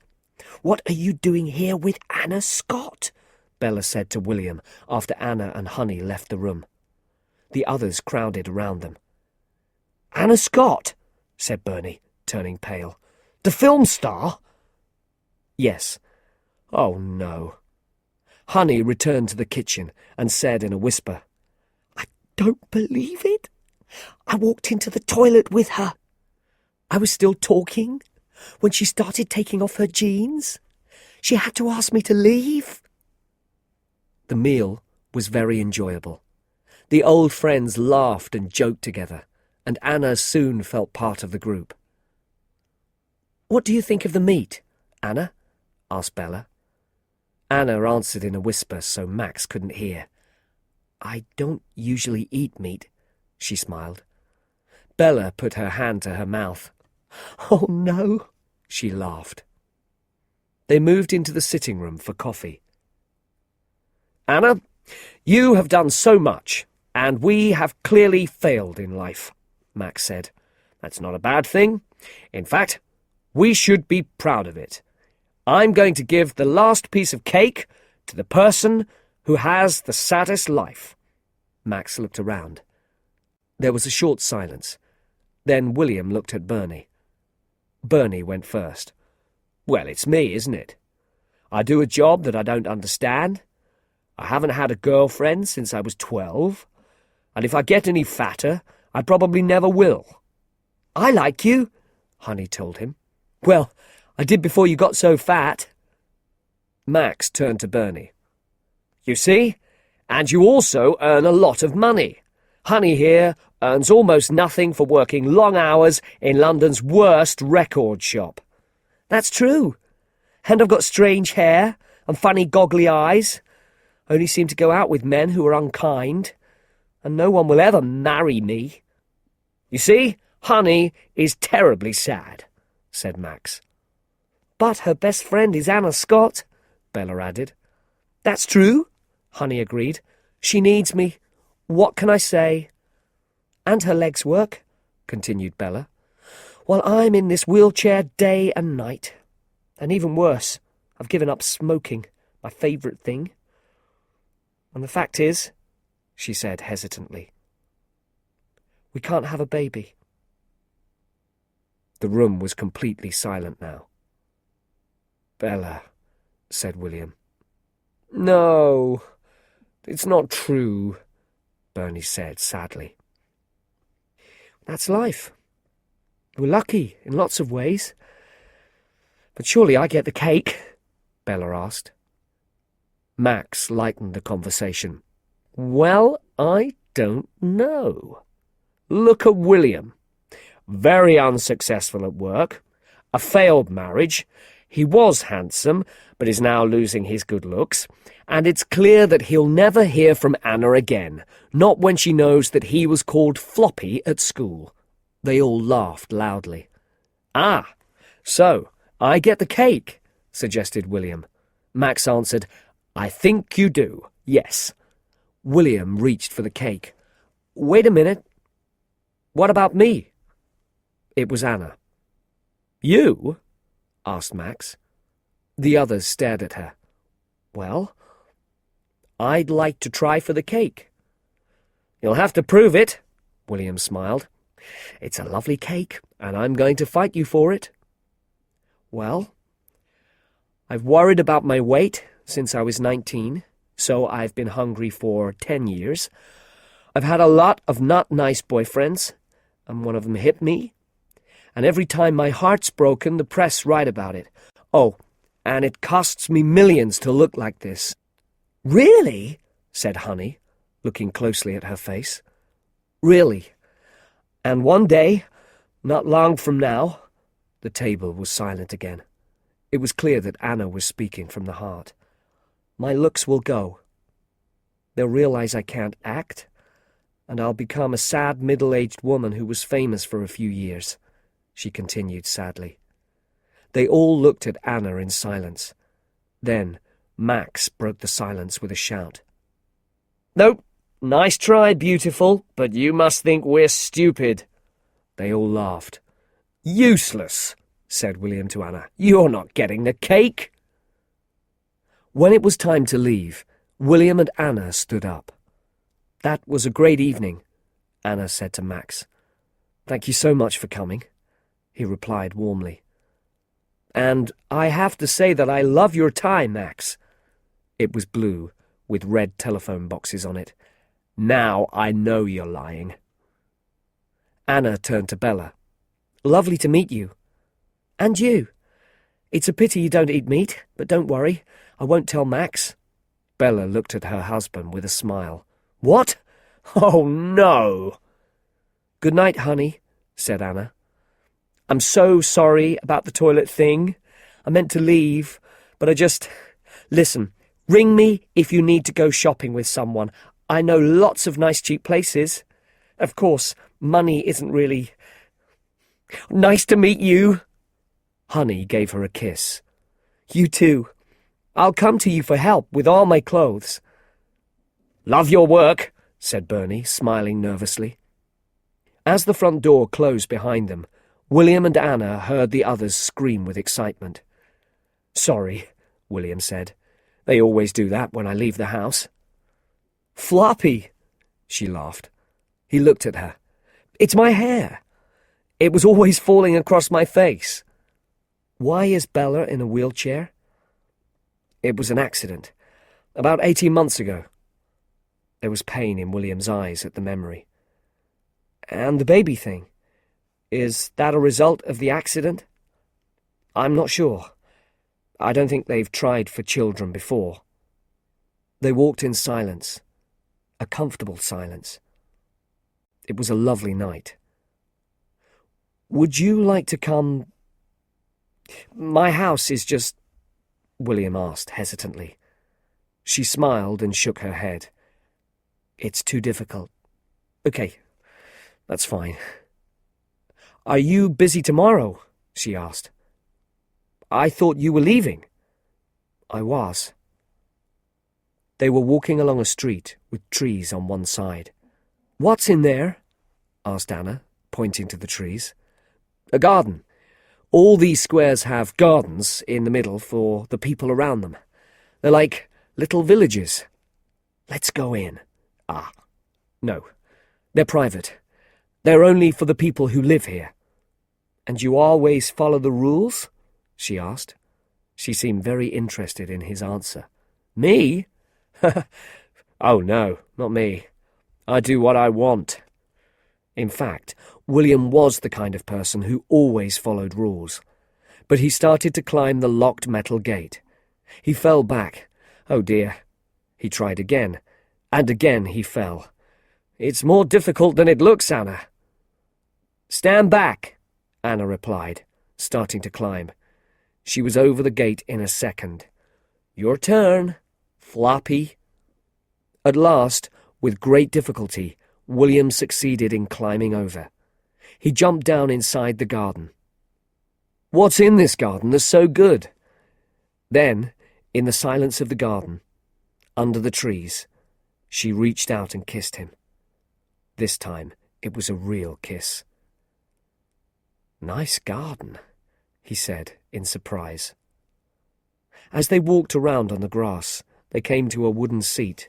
A: What are you doing here with Anna Scott?" Bella said to William after Anna and Honey left the room. The others crowded around them. "Anna Scott," said Bernie, turning pale. "The film star?" "Yes." "Oh, no." Honey returned to the kitchen and said in a whisper, "I don't believe it. I walked into the toilet with her. I was still talking when she started taking off her jeans. She had to ask me to leave." The meal was very enjoyable. The old friends laughed and joked together, and Anna soon felt part of the group. "What do you think of the meat, Anna?" asked Bella. Anna answered in a whisper so Max couldn't hear. "I don't usually eat meat," she smiled. Bella put her hand to her mouth. "Oh, no," she laughed. They moved into the sitting room for coffee. "Anna, you have done so much, and we have clearly failed in life," Max said. "That's not a bad thing. In fact, we should be proud of it. I'm going to give the last piece of cake to the person who has the saddest life." Max looked around. There was a short silence. Then William looked at Bernie. Bernie went first. "Well, it's me, isn't it? I do a job that I don't understand. I haven't had a girlfriend since I was 12. And if I get any fatter, I probably never will." "I like you," Honey told him. "Well, I did before you got so fat." Max turned to Bernie. "You see? And you also earn a lot of money. Honey here earns almost nothing for working long hours in London's worst record shop." "That's true. And I've got strange hair and funny goggly eyes. Only seem to go out with men who are unkind. And no one will ever marry me." "You see, Honey is terribly sad," said Max. "But her best friend is Anna Scott," Bella added. "That's true," Honey agreed. "She needs me. What can I say?" "And her legs work," continued Bella, "while I'm in this wheelchair day and night. And even worse, I've given up smoking, my favourite thing. And the fact is," she said hesitantly, "we can't have a baby." The room was completely silent now. "Bella," said William. "No, it's not true," Bernie said sadly. "That's life. We're lucky in lots of ways. But surely I get the cake?" Bella asked. Max lightened the conversation. "Well, I don't know. Look at William. Very unsuccessful at work. A failed marriage. He was handsome, but is now losing his good looks. And it's clear that he'll never hear from Anna again, not when she knows that he was called Floppy at school." They all laughed loudly. "Ah, so I get the cake," suggested William. Max answered, "I think you do, yes." William reached for the cake. "Wait a minute. What about me?" It was Anna. "You?" asked Max. The others stared at her. "Well, I'd like to try for the cake." "You'll have to prove it," William smiled. "It's a lovely cake, and I'm going to fight you for it." "Well, I've worried about my weight since I was 19, so I've been hungry for 10 years. I've had a lot of not nice boyfriends, and one of them hit me. And every time my heart's broken, the press write about it. Oh, and it costs me millions to look like this." "Really?" said Honey, looking closely at her face. "Really. And one day, not long from now—" The table was silent again. It was clear that Anna was speaking from the heart. "My looks will go. They'll realize I can't act, and I'll become a sad middle-aged woman who was famous for a few years. she continued sadly. They all looked at Anna in silence. Then Max broke the silence with a shout. "Nope, nice try, beautiful, but you must think we're stupid." They all laughed. "Useless," said William to Anna. "You're not getting the cake." When it was time to leave, William and Anna stood up. "That was a great evening," Anna said to Max. "Thank you so much for coming," he replied warmly. "And I have to say that I love your tie, Max." It was blue, with red telephone boxes on it. "Now I know you're lying." Anna turned to Bella. "Lovely to meet you." "And you. It's a pity you don't eat meat, but don't worry, I won't tell Max." Bella looked at her husband with a smile. "What? Oh, no!" "Good night, honey," said Anna. "I'm so sorry about the toilet thing. I meant to leave, but I just... Listen, ring me if you need to go shopping with someone. I know lots of nice cheap places. Of course, money isn't really... Nice to meet you." Honey gave her a kiss. "You too. I'll come to you for help with all my clothes." "Love your work," said Bernie, smiling nervously. As the front door closed behind them, William and Anna heard the others scream with excitement. "Sorry," William said. "They always do that when I leave the house." "Floppy," she laughed. He looked at her. "It's my hair. It was always falling across my face." "Why is Bella in a wheelchair?" "It was an accident. About 18 months ago." There was pain in William's eyes at the memory. "And the baby thing? Is that a result of the accident?" "I'm not sure. I don't think they've tried for children before." They walked in silence, a comfortable silence. It was a lovely night. "Would you like to come—" "My house is just—" William asked hesitantly. She smiled and shook her head. "It's too difficult." "Okay, that's fine." "Are you busy tomorrow?" she asked. "I thought you were leaving." "I was." They were walking along a street with trees on one side. "What's in there?" asked Anna, pointing to the trees. "A garden. All these squares have gardens in the middle for the people around them. They're like little villages." "Let's go in." "Ah, no. They're private. They're only for the people who live here." "And you always follow the rules?" she asked. She seemed very interested in his answer. "Me? Oh, no, not me. I do what I want." In fact, William was the kind of person who always followed rules. But he started to climb the locked metal gate. He fell back. Oh dear. He tried again, and again he fell. "It's more difficult than it looks, Anna." "Stand back," Anna replied, starting to climb. She was over the gate in a second. "Your turn, Floppy." At last, with great difficulty, William succeeded in climbing over. He jumped down inside the garden. "What's in this garden that's so good?" Then, in the silence of the garden, under the trees, she reached out and kissed him. This time, it was a real kiss. "Nice garden," he said in surprise. As they walked around on the grass, they came to a wooden seat.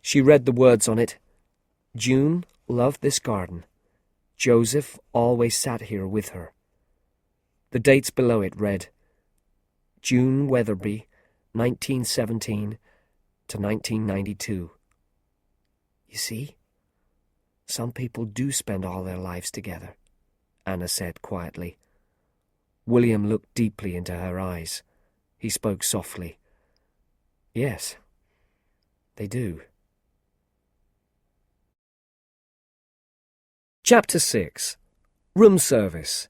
A: She read the words on it. "June loved this garden. Joseph always sat here with her." The dates below it read, June Weatherby, 1917 to 1992. "You see? Some people do spend all their lives together," Anna said quietly. William looked deeply into her eyes. He spoke softly. "Yes, they do." Chapter 6. Room Service.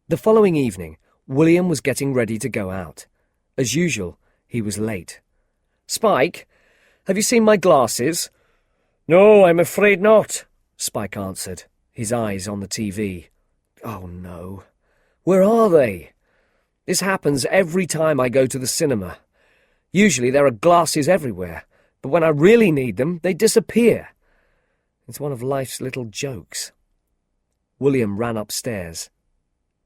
A: The following evening, William was getting ready to go out. As usual, he was late. "Spike, have you seen my glasses?" "No, I'm afraid not," Spike answered, his eyes on the TV. Oh no. Where are they? This happens every time I go to the cinema. Usually there are glasses everywhere, but when I really need them, they disappear. It's one of life's little jokes. William ran upstairs,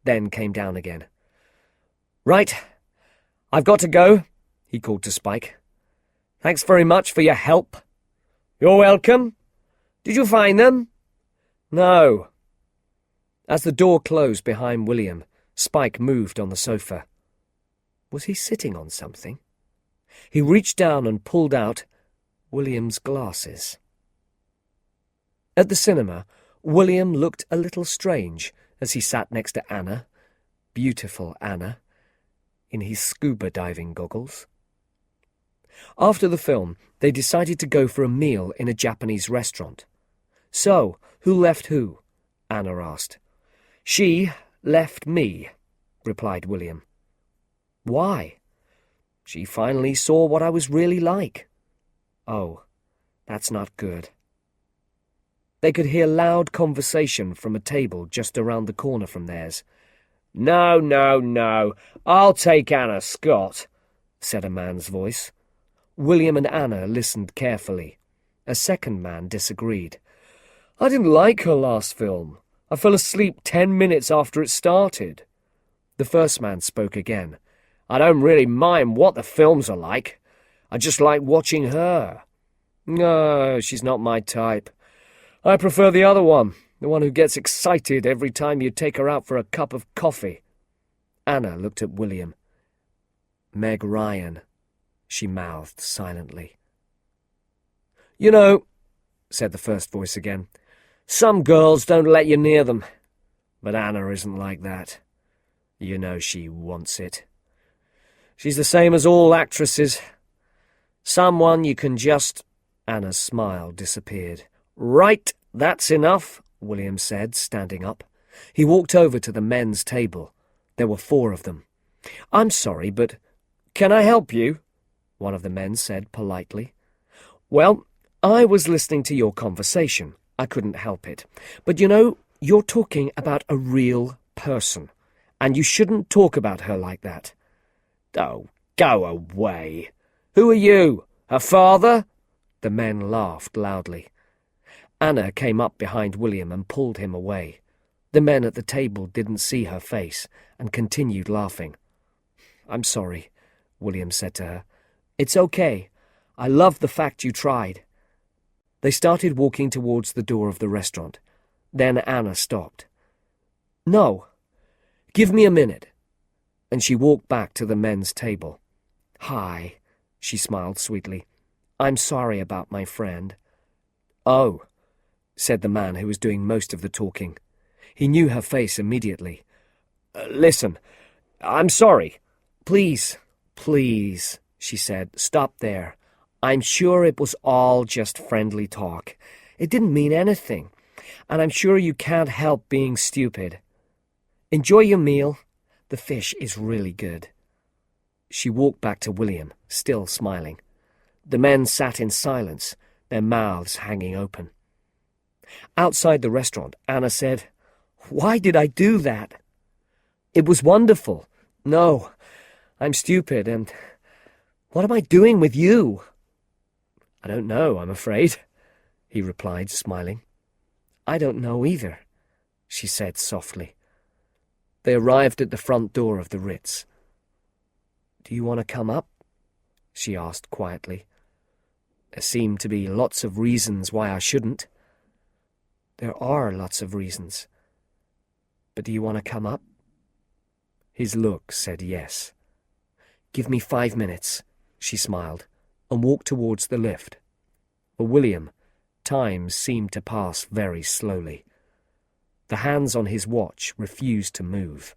A: then came down again. Right, I've got to go, he called to Spike. Thanks very much for your help. You're welcome. Did you find them? No. As the door closed behind William, Spike moved on the sofa. Was he sitting on something? He reached down and pulled out William's glasses. At the cinema, William looked a little strange as he sat next to Anna, beautiful Anna, in his scuba diving goggles. After the film, they decided to go for a meal in a Japanese restaurant. So, who left who? Anna asked. She left me, replied William. Why? She finally saw what I was really like. Oh, that's not good. They could hear loud conversation from a table just around the corner from theirs. No, no, no, I'll take Anna Scott, said a man's voice. William and Anna listened carefully. A second man disagreed. I didn't like her last film. I fell asleep 10 minutes after it started. The first man spoke again. I don't really mind what the films are like. I just like watching her. No, she's not my type. I prefer the other one, the one who gets excited every time you take her out for a cup of coffee. Anna looked at William. Meg Ryan, she mouthed silently. You know, said the first voice again, some girls don't let you near them. But Anna isn't like that. You know she wants it. She's the same as all actresses. Someone you can just... Anna's smile disappeared. Right, that's enough, William said, standing up. He walked over to the men's table. There were 4 of them. I'm sorry, but... Can I help you? One of the men said politely. Well, I was listening to your conversation. I couldn't help it. But you know, you're talking about a real person, and you shouldn't talk about her like that. Oh, go away. Who are you? Her father? The men laughed loudly. Anna came up behind William and pulled him away. The men at the table didn't see her face and continued laughing. I'm sorry, William said to her. It's okay. I love the fact you tried. They started walking towards the door of the restaurant. Then Anna stopped. No, give me a minute. And she walked back to the men's table. Hi, she smiled sweetly. I'm sorry about my friend. Oh, said the man who was doing most of the talking. He knew her face immediately. Listen, I'm sorry. Please, please, she said, stop there. I'm sure it was all just friendly talk. It didn't mean anything, and I'm sure you can't help being stupid. Enjoy your meal. The fish is really good. She walked back to William, still smiling. The men sat in silence, their mouths hanging open. Outside the restaurant, Anna said, Why did I do that? It was wonderful. No, I'm stupid, and what am I doing with you? I don't know, I'm afraid, he replied, smiling. I don't know either, she said softly. They arrived at the front door of the Ritz. Do you want to come up? She asked quietly. There seem to be lots of reasons why I shouldn't. There are lots of reasons. But do you want to come up? His look said yes. Give me 5 minutes, she smiled, and walked towards the lift. For William, time seemed to pass very slowly. The hands on his watch refused to move.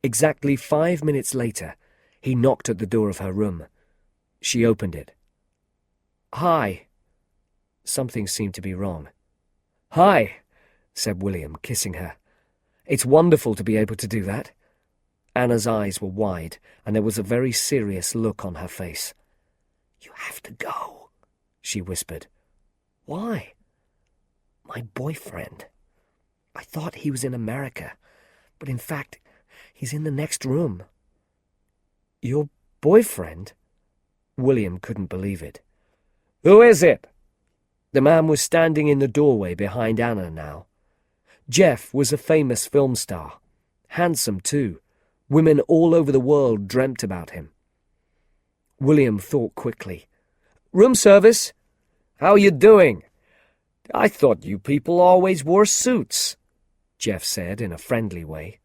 A: Exactly 5 minutes later, he knocked at the door of her room. She opened it. Hi. Something seemed to be wrong. Hi, said William, kissing her. It's wonderful to be able to do that. Anna's eyes were wide, and there was a very serious look on her face. You have to go, she whispered. Why? My boyfriend. I thought he was in America, but in fact, he's in the next room." "Your boyfriend?" William couldn't believe it. "Who is it?" The man was standing in the doorway behind Anna now. Jeff was a famous film star. Handsome, too. Women all over the world dreamt about him. William thought quickly. "Room service? How you doing? I thought you people always wore suits," Jeff said in a friendly way.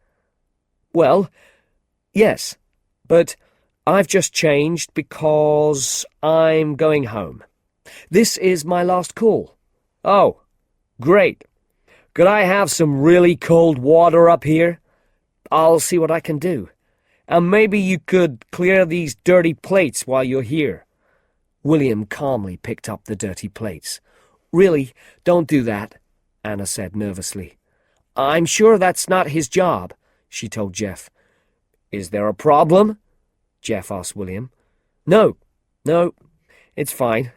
A: "Well, yes, but I've just changed because I'm going home. This is my last call." "Oh, great. Could I have some really cold water up here?" "I'll see what I can do. And maybe you could clear these dirty plates while you're here." William calmly picked up the dirty plates. "Really, don't do that," Anna said nervously. "I'm sure that's not his job," she told Jeff. "Is there a problem?" Jeff asked William. No, it's fine."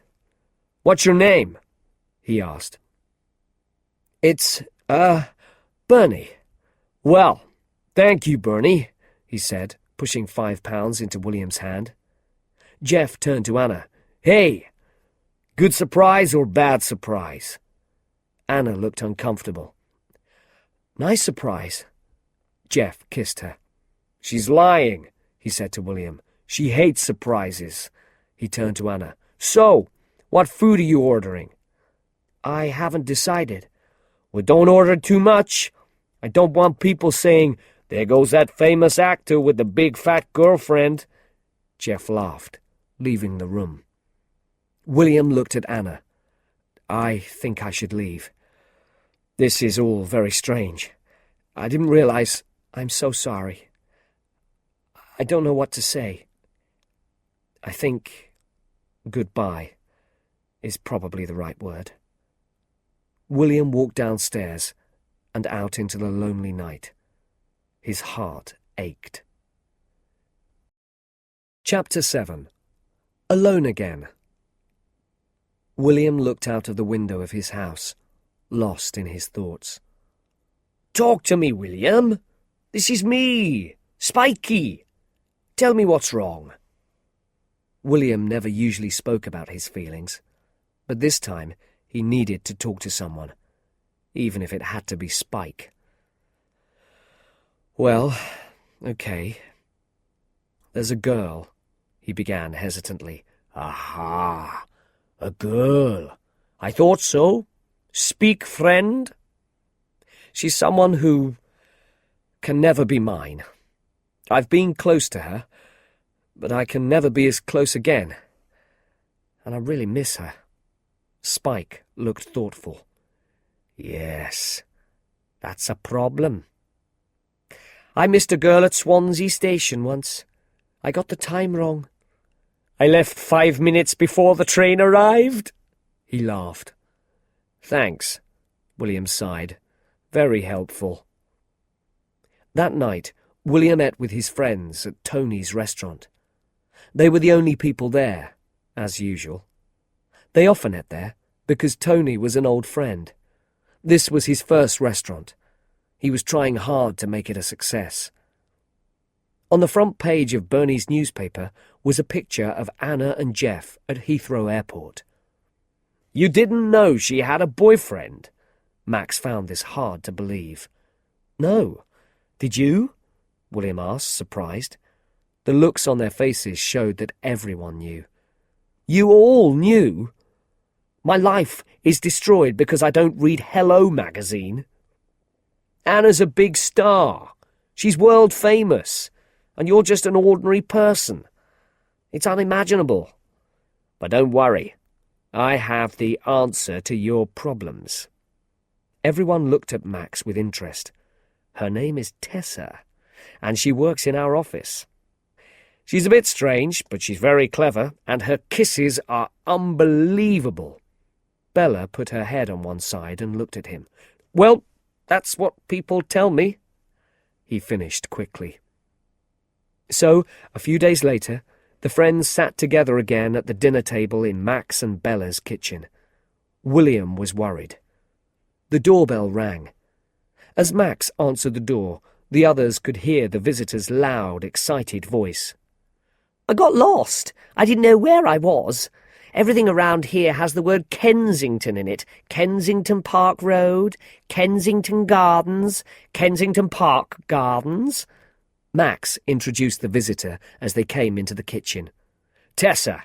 A: "What's your name?" he asked. "It's, Bernie." "Well, thank you, Bernie," he said, pushing £5 into William's hand. Jeff turned to Anna. "Hey, good surprise or bad surprise?" Anna looked uncomfortable. "Nice surprise." Jeff kissed her. "She's lying," he said to William. "She hates surprises." He turned to Anna. "So, what food are you ordering?" "I haven't decided." "Well, don't order too much. I don't want people saying, 'There goes that famous actor with the big fat girlfriend.'" Jeff laughed, leaving the room. William looked at Anna. "I think I should leave. This is all very strange. I didn't realize. I'm so sorry. I don't know what to say. I think goodbye is probably the right word." William walked downstairs and out into the lonely night. His heart ached. Chapter 7. Alone again. William looked out of the window of his house, lost in his thoughts. "Talk to me, William. This is me, Spiky. Tell me what's wrong." William never usually spoke about his feelings, but this time he needed to talk to someone, even if it had to be Spike. "Well, okay. There's a girl," he began hesitantly. "Aha, a girl. I thought so. Speak, friend." "She's someone who can never be mine. I've been close to her, but I can never be as close again. And I really miss her." Spike looked thoughtful. "Yes, that's a problem. I missed a girl at Swansea Station once. I got the time wrong. I left 5 minutes before the train arrived." He laughed. "Thanks," William sighed. "Very helpful." That night, William ate with his friends at Tony's restaurant. They were the only people there, as usual. They often ate there, because Tony was an old friend. This was his first restaurant. He was trying hard to make it a success. On the front page of Bernie's newspaper was a picture of Anna and Jeff at Heathrow Airport. "You didn't know she had a boyfriend?" Max found this hard to believe. "No. Did you?" William asked, surprised. The looks on their faces showed that everyone knew. "You all knew? My life is destroyed because I don't read Hello magazine. Anna's a big star. She's world famous. And you're just an ordinary person. It's unimaginable. But don't worry. I have the answer to your problems." Everyone looked at Max with interest. "Her name is Tessa, and she works in our office. She's a bit strange, but she's very clever, and her kisses are unbelievable." Bella put her head on one side and looked at him. "Well, that's what people tell me," he finished quickly. So, a few days later, the friends sat together again at the dinner table in Max and Bella's kitchen. William was worried. The doorbell rang. As Max answered the door, the others could hear the visitor's loud, excited voice.
B: I got lost. I didn't know where I was. Everything around here has the word Kensington in it. Kensington Park Road, Kensington Gardens, Kensington Park Gardens.
A: Max introduced the visitor as they came into the kitchen. Tessa,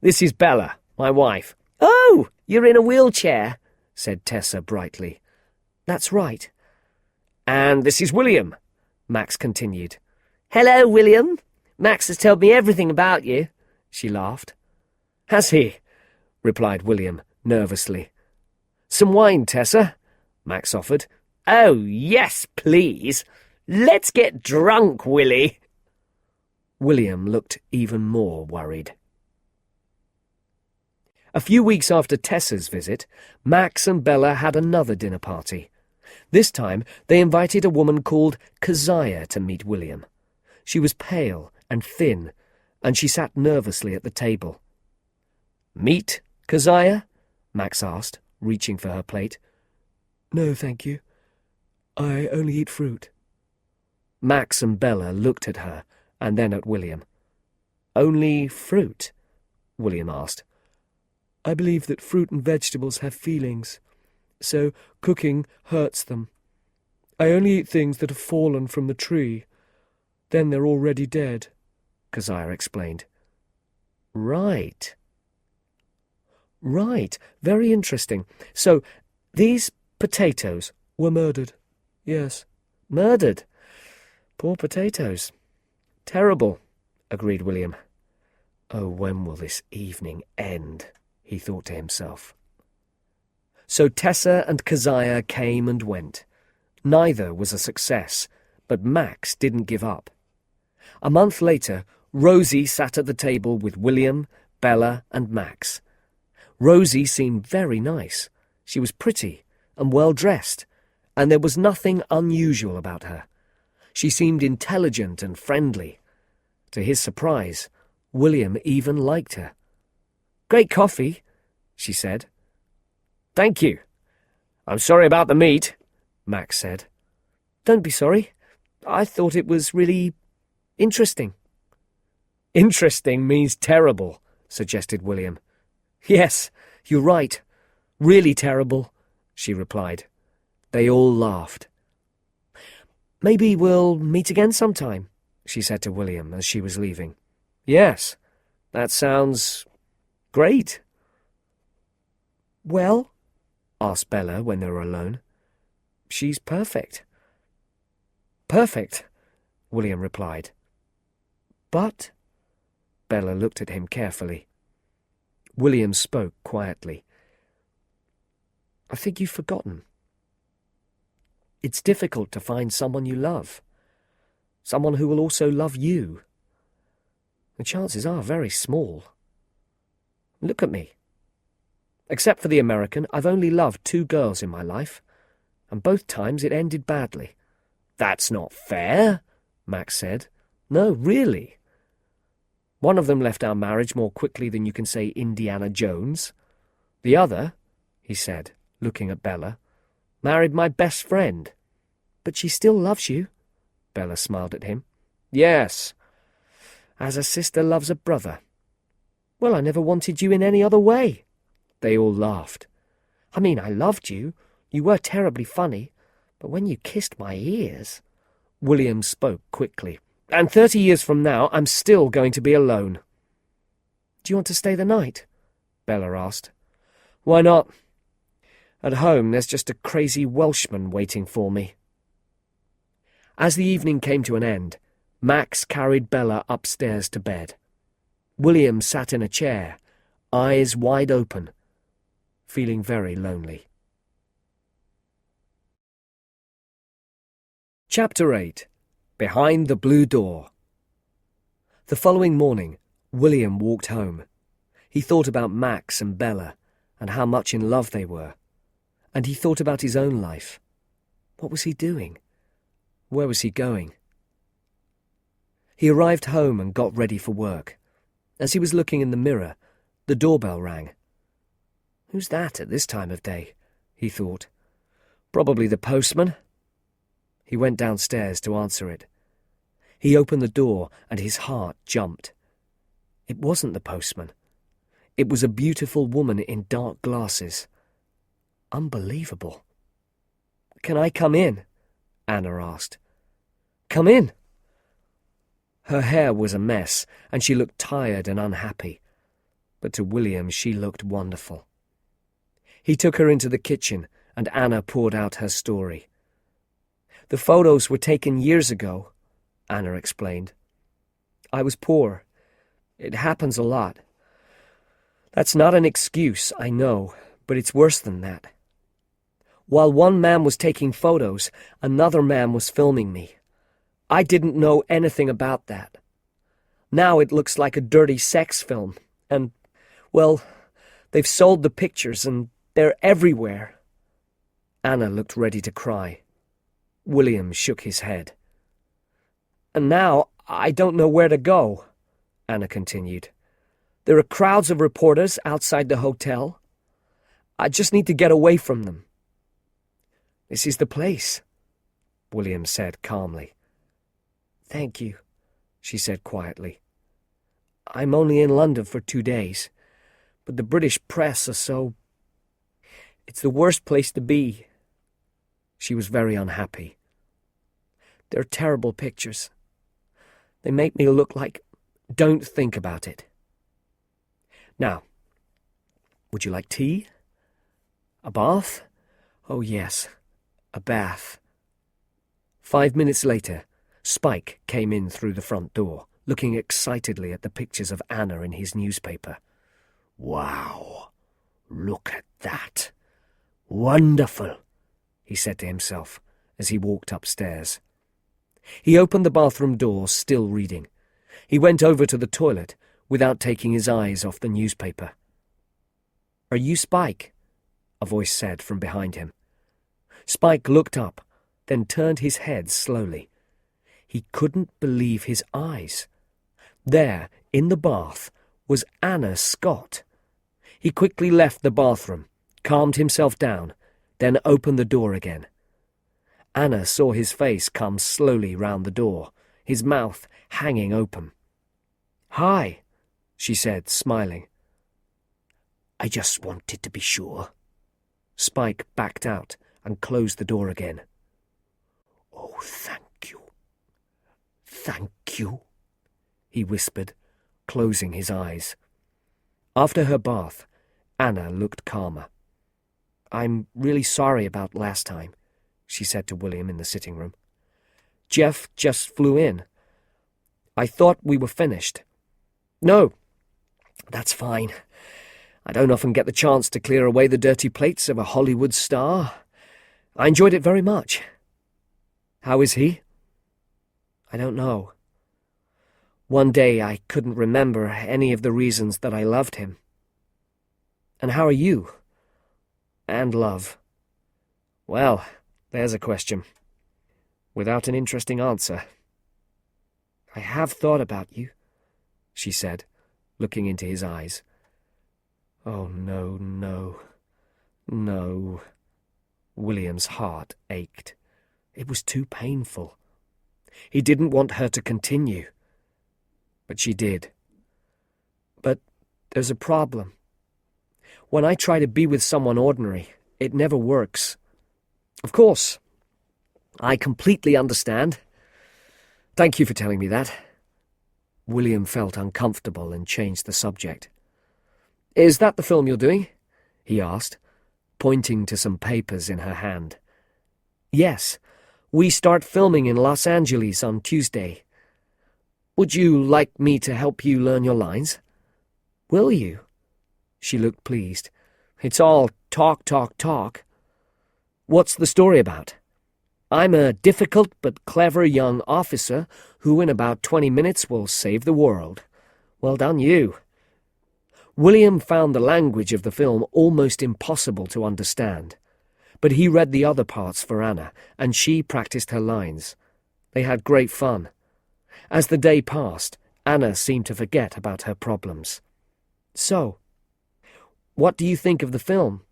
A: this is Bella, my wife.
B: Oh, you're in a wheelchair,
A: said Tessa brightly.
B: That's right.
A: And this is William, Max continued.
B: Hello, William. Max has told me everything about you, she laughed.
A: Has he? Replied William nervously. Some wine, Tessa? Max offered.
B: Oh, yes, please. Let's get drunk, Willie.
A: William looked even more worried. A few weeks after Tessa's visit, Max and Bella had another dinner party. This time they invited a woman called Keziah to meet William. She was pale and thin, and she sat nervously at the table. Meat, Keziah? Max asked, reaching for her plate. No, thank you. I only eat fruit. Max and Bella looked at her, and then at William. Only fruit? William asked. I believe that fruit and vegetables have feelings, so cooking hurts them. I only eat things that have fallen from the tree. Then they're already dead, Keziah explained. Right. Right, very interesting. So, these potatoes were murdered. Yes, murdered. Poor potatoes. Terrible, agreed William. Oh, when will this evening end? He thought to himself. So Tessa and Keziah came and went. Neither was a success, but Max didn't give up. A month later, Rosie sat at the table with William, Bella, and Max. Rosie seemed very nice. She was pretty and well-dressed, and there was nothing unusual about her. She seemed intelligent and friendly. To his surprise, William even liked her. Great coffee, she said. Thank you. I'm sorry about the meat, Max said. Don't be sorry. I thought it was really interesting. Interesting means terrible, suggested William. Yes, you're right. Really terrible, she replied. They all laughed. Maybe we'll meet again sometime, she said to William as she was leaving. Yes, that sounds great. Well, asked Bella when they were alone. She's perfect. Perfect, William replied. But, Bella looked at him carefully. William spoke quietly. I think you've forgotten. It's difficult to find someone you love. Someone who will also love you. The chances are very small. Look at me. Except for the American, I've only loved 2 girls in my life, and both times it ended badly. That's not fair, Max said. No, really. One of them left our marriage more quickly than you can say Indiana Jones. The other, he said, looking at Bella, married my best friend. But she still loves you, Bella smiled at him. Yes, as a sister loves a brother. Well, I never wanted you in any other way. They all laughed. I mean, I loved you. You were terribly funny. But when you kissed my ears... William spoke quickly. And 30 years from now, I'm still going to be alone. Do you want to stay the night? Bella asked. Why not? At home, there's just a crazy Welshman waiting for me. As the evening came to an end, Max carried Bella upstairs to bed. William sat in a chair, eyes wide open, feeling very lonely. Chapter 8. Behind the Blue Door. The following morning, William walked home. He thought about Max and Bella, and how much in love they were. And he thought about his own life. What was he doing? Where was he going? He arrived home and got ready for work. As he was looking in the mirror, the doorbell rang. Who's that at this time of day? He thought. Probably the postman. He went downstairs to answer it. He opened the door and his heart jumped. It wasn't the postman. It was a beautiful woman in dark glasses. Unbelievable. "Can I come in?" Anna asked. "Come in." Her hair was a mess, and she looked tired and unhappy. But to William she looked wonderful. He took her into the kitchen, and Anna poured out her story. "The photos were taken years ago," Anna explained. "I was poor. It happens a lot. That's not an excuse, I know, but it's worse than that. While one man was taking photos, another man was filming me. I didn't know anything about that. Now it looks like a dirty sex film, and, well, they've sold the pictures and they're everywhere." Anna looked ready to cry. William shook his head. "And now I don't know where to go," Anna continued. "There are crowds of reporters outside the hotel. I just need to get away from them." "This is the place," William said calmly. "Thank you," she said quietly. "I'm only in London for 2 days, but the British press are so... It's the worst place to be." She was very unhappy. "They're terrible pictures. They make me look like... Don't think about it. Now, would you like tea? A bath? Oh, yes, a bath." 5 minutes later, Spike came in through the front door, looking excitedly at the pictures of Anna in his newspaper. "Wow, look at that. Wonderful," he said to himself as he walked upstairs. He opened the bathroom door, still reading. He went over to the toilet without taking his eyes off the newspaper. "Are you Spike?" a voice said from behind him. Spike looked up, then turned his head slowly. He couldn't believe his eyes. There, in the bath, was Anna Scott. He quickly left the bathroom, calmed himself down, then opened the door again. Anna saw his face come slowly round the door, his mouth hanging open. "Hi," she said, smiling. "I just wanted to be sure." Spike backed out and closed the door again. "Oh, thank you. Thank you," he whispered, closing his eyes. After her bath, Anna looked calmer. "I'm really sorry about last time," she said to William in the sitting room. "Jeff just flew in. I thought we were finished." "No, that's fine. I don't often get the chance to clear away the dirty plates of a Hollywood star. I enjoyed it very much." "How is he?" "I don't know. One day I couldn't remember any of the reasons that I loved him." "And how are you? And love?" "Well, there's a question. Without an interesting answer." "I have thought about you," she said, looking into his eyes. "Oh, no, no, no." William's heart ached. It was too painful. He didn't want her to continue. But she did. "But there's a problem. When I try to be with someone ordinary, it never works." "Of course. I completely understand. Thank you for telling me that." William felt uncomfortable and changed the subject. "Is that the film you're doing?" he asked, pointing to some papers in her hand. "Yes. We start filming in Los Angeles on Tuesday. Would you like me to help you learn your lines?" "Will you?" She looked pleased. "It's all talk, talk, talk." "What's the story about?" "I'm a difficult but clever young officer who in about 20 minutes will save the world." "Well done, you." William found the language of the film almost impossible to understand, but he read the other parts for Anna, and she practiced her lines. They had great fun. As the day passed, Anna seemed to forget about her problems. "So, what do you think of the film?"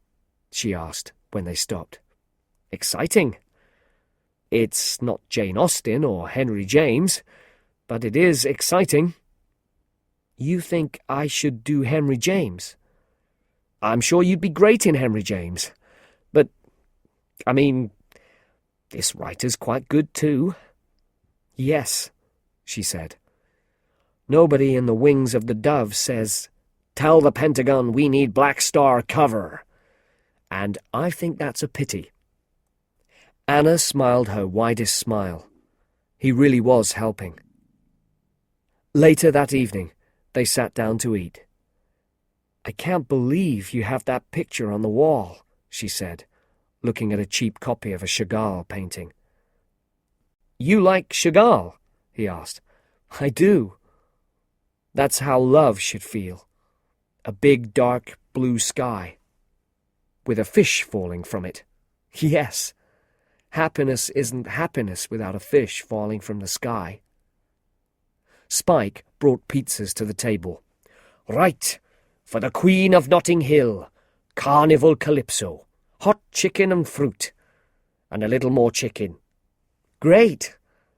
A: she asked when they stopped. "Exciting." It's not Jane Austen or Henry James, but it is exciting. You think I should do Henry James? I'm sure you'd be great in Henry James. But, I mean, this writer's quite good too. Yes, she said. Nobody in the Wings of the Dove says, "Tell the Pentagon we need Black Star cover." And I think that's a pity. Anna smiled her widest smile. He really was helping. Later that evening, they sat down to eat. "I can't believe you have that picture on the wall," she said, looking at a cheap copy of a Chagall painting. "You like Chagall?" he asked. "I do. That's how love should feel. A big, dark, blue sky. With a fish falling from it. Yes. Happiness isn't happiness without a fish falling from the sky." Spike brought pizzas to the table. "Right, for the Queen of Notting Hill, Carnival Calypso, hot chicken and fruit, and a little more chicken." "Great,"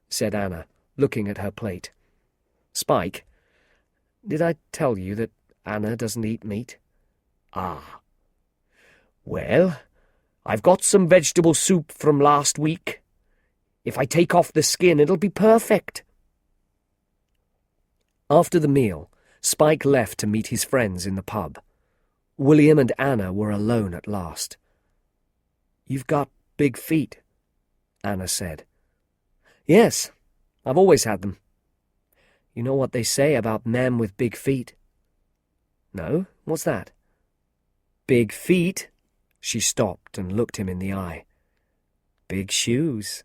A: said Anna, looking at her plate. "Spike, did I tell you that Anna doesn't eat meat?" "Ah. Well, I've got some vegetable soup from last week. If I take off the skin, it'll be perfect." After the meal, Spike left to meet his friends in the pub. William and Anna were alone at last. "You've got big feet," Anna said. "Yes, I've always had them." "You know what they say about men with big feet?" "No, what's that?" "Big feet." She stopped and looked him in the eye. "Big shoes."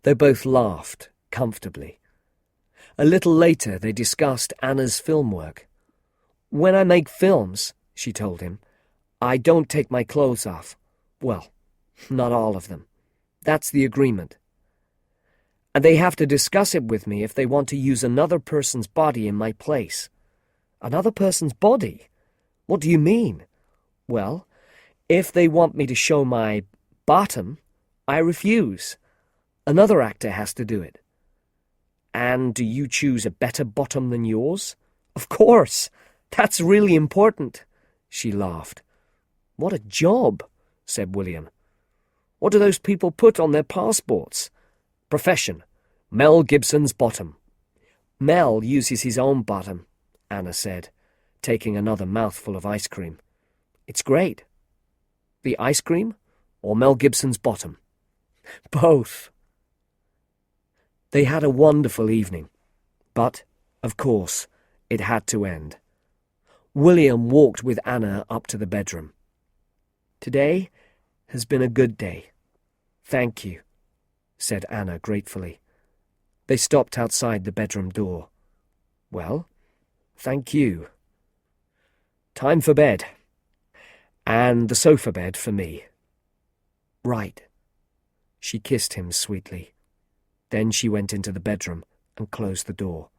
A: They both laughed, comfortably. A little later they discussed Anna's film work. "When I make films," she told him, "I don't take my clothes off. Well, not all of them. That's the agreement. And they have to discuss it with me if they want to use another person's body in my place." "Another person's body? What do you mean?" "Well, if they want me to show my bottom, I refuse. Another actor has to do it." "And do you choose a better bottom than yours?" "Of course. That's really important." She laughed. "What a job," said William. "What do those people put on their passports?" "Profession. Mel Gibson's bottom." "Mel uses his own bottom," Anna said, taking another mouthful of ice cream. "It's great." "The ice cream or Mel Gibson's bottom?" "Both." They had a wonderful evening, but, of course, it had to end. William walked with Anna up to the bedroom. "Today has been a good day. Thank you," said Anna gratefully. They stopped outside the bedroom door. "Well, thank you. Time for bed. And the sofa bed for me." "Right." She kissed him sweetly. Then she went into the bedroom and closed the door.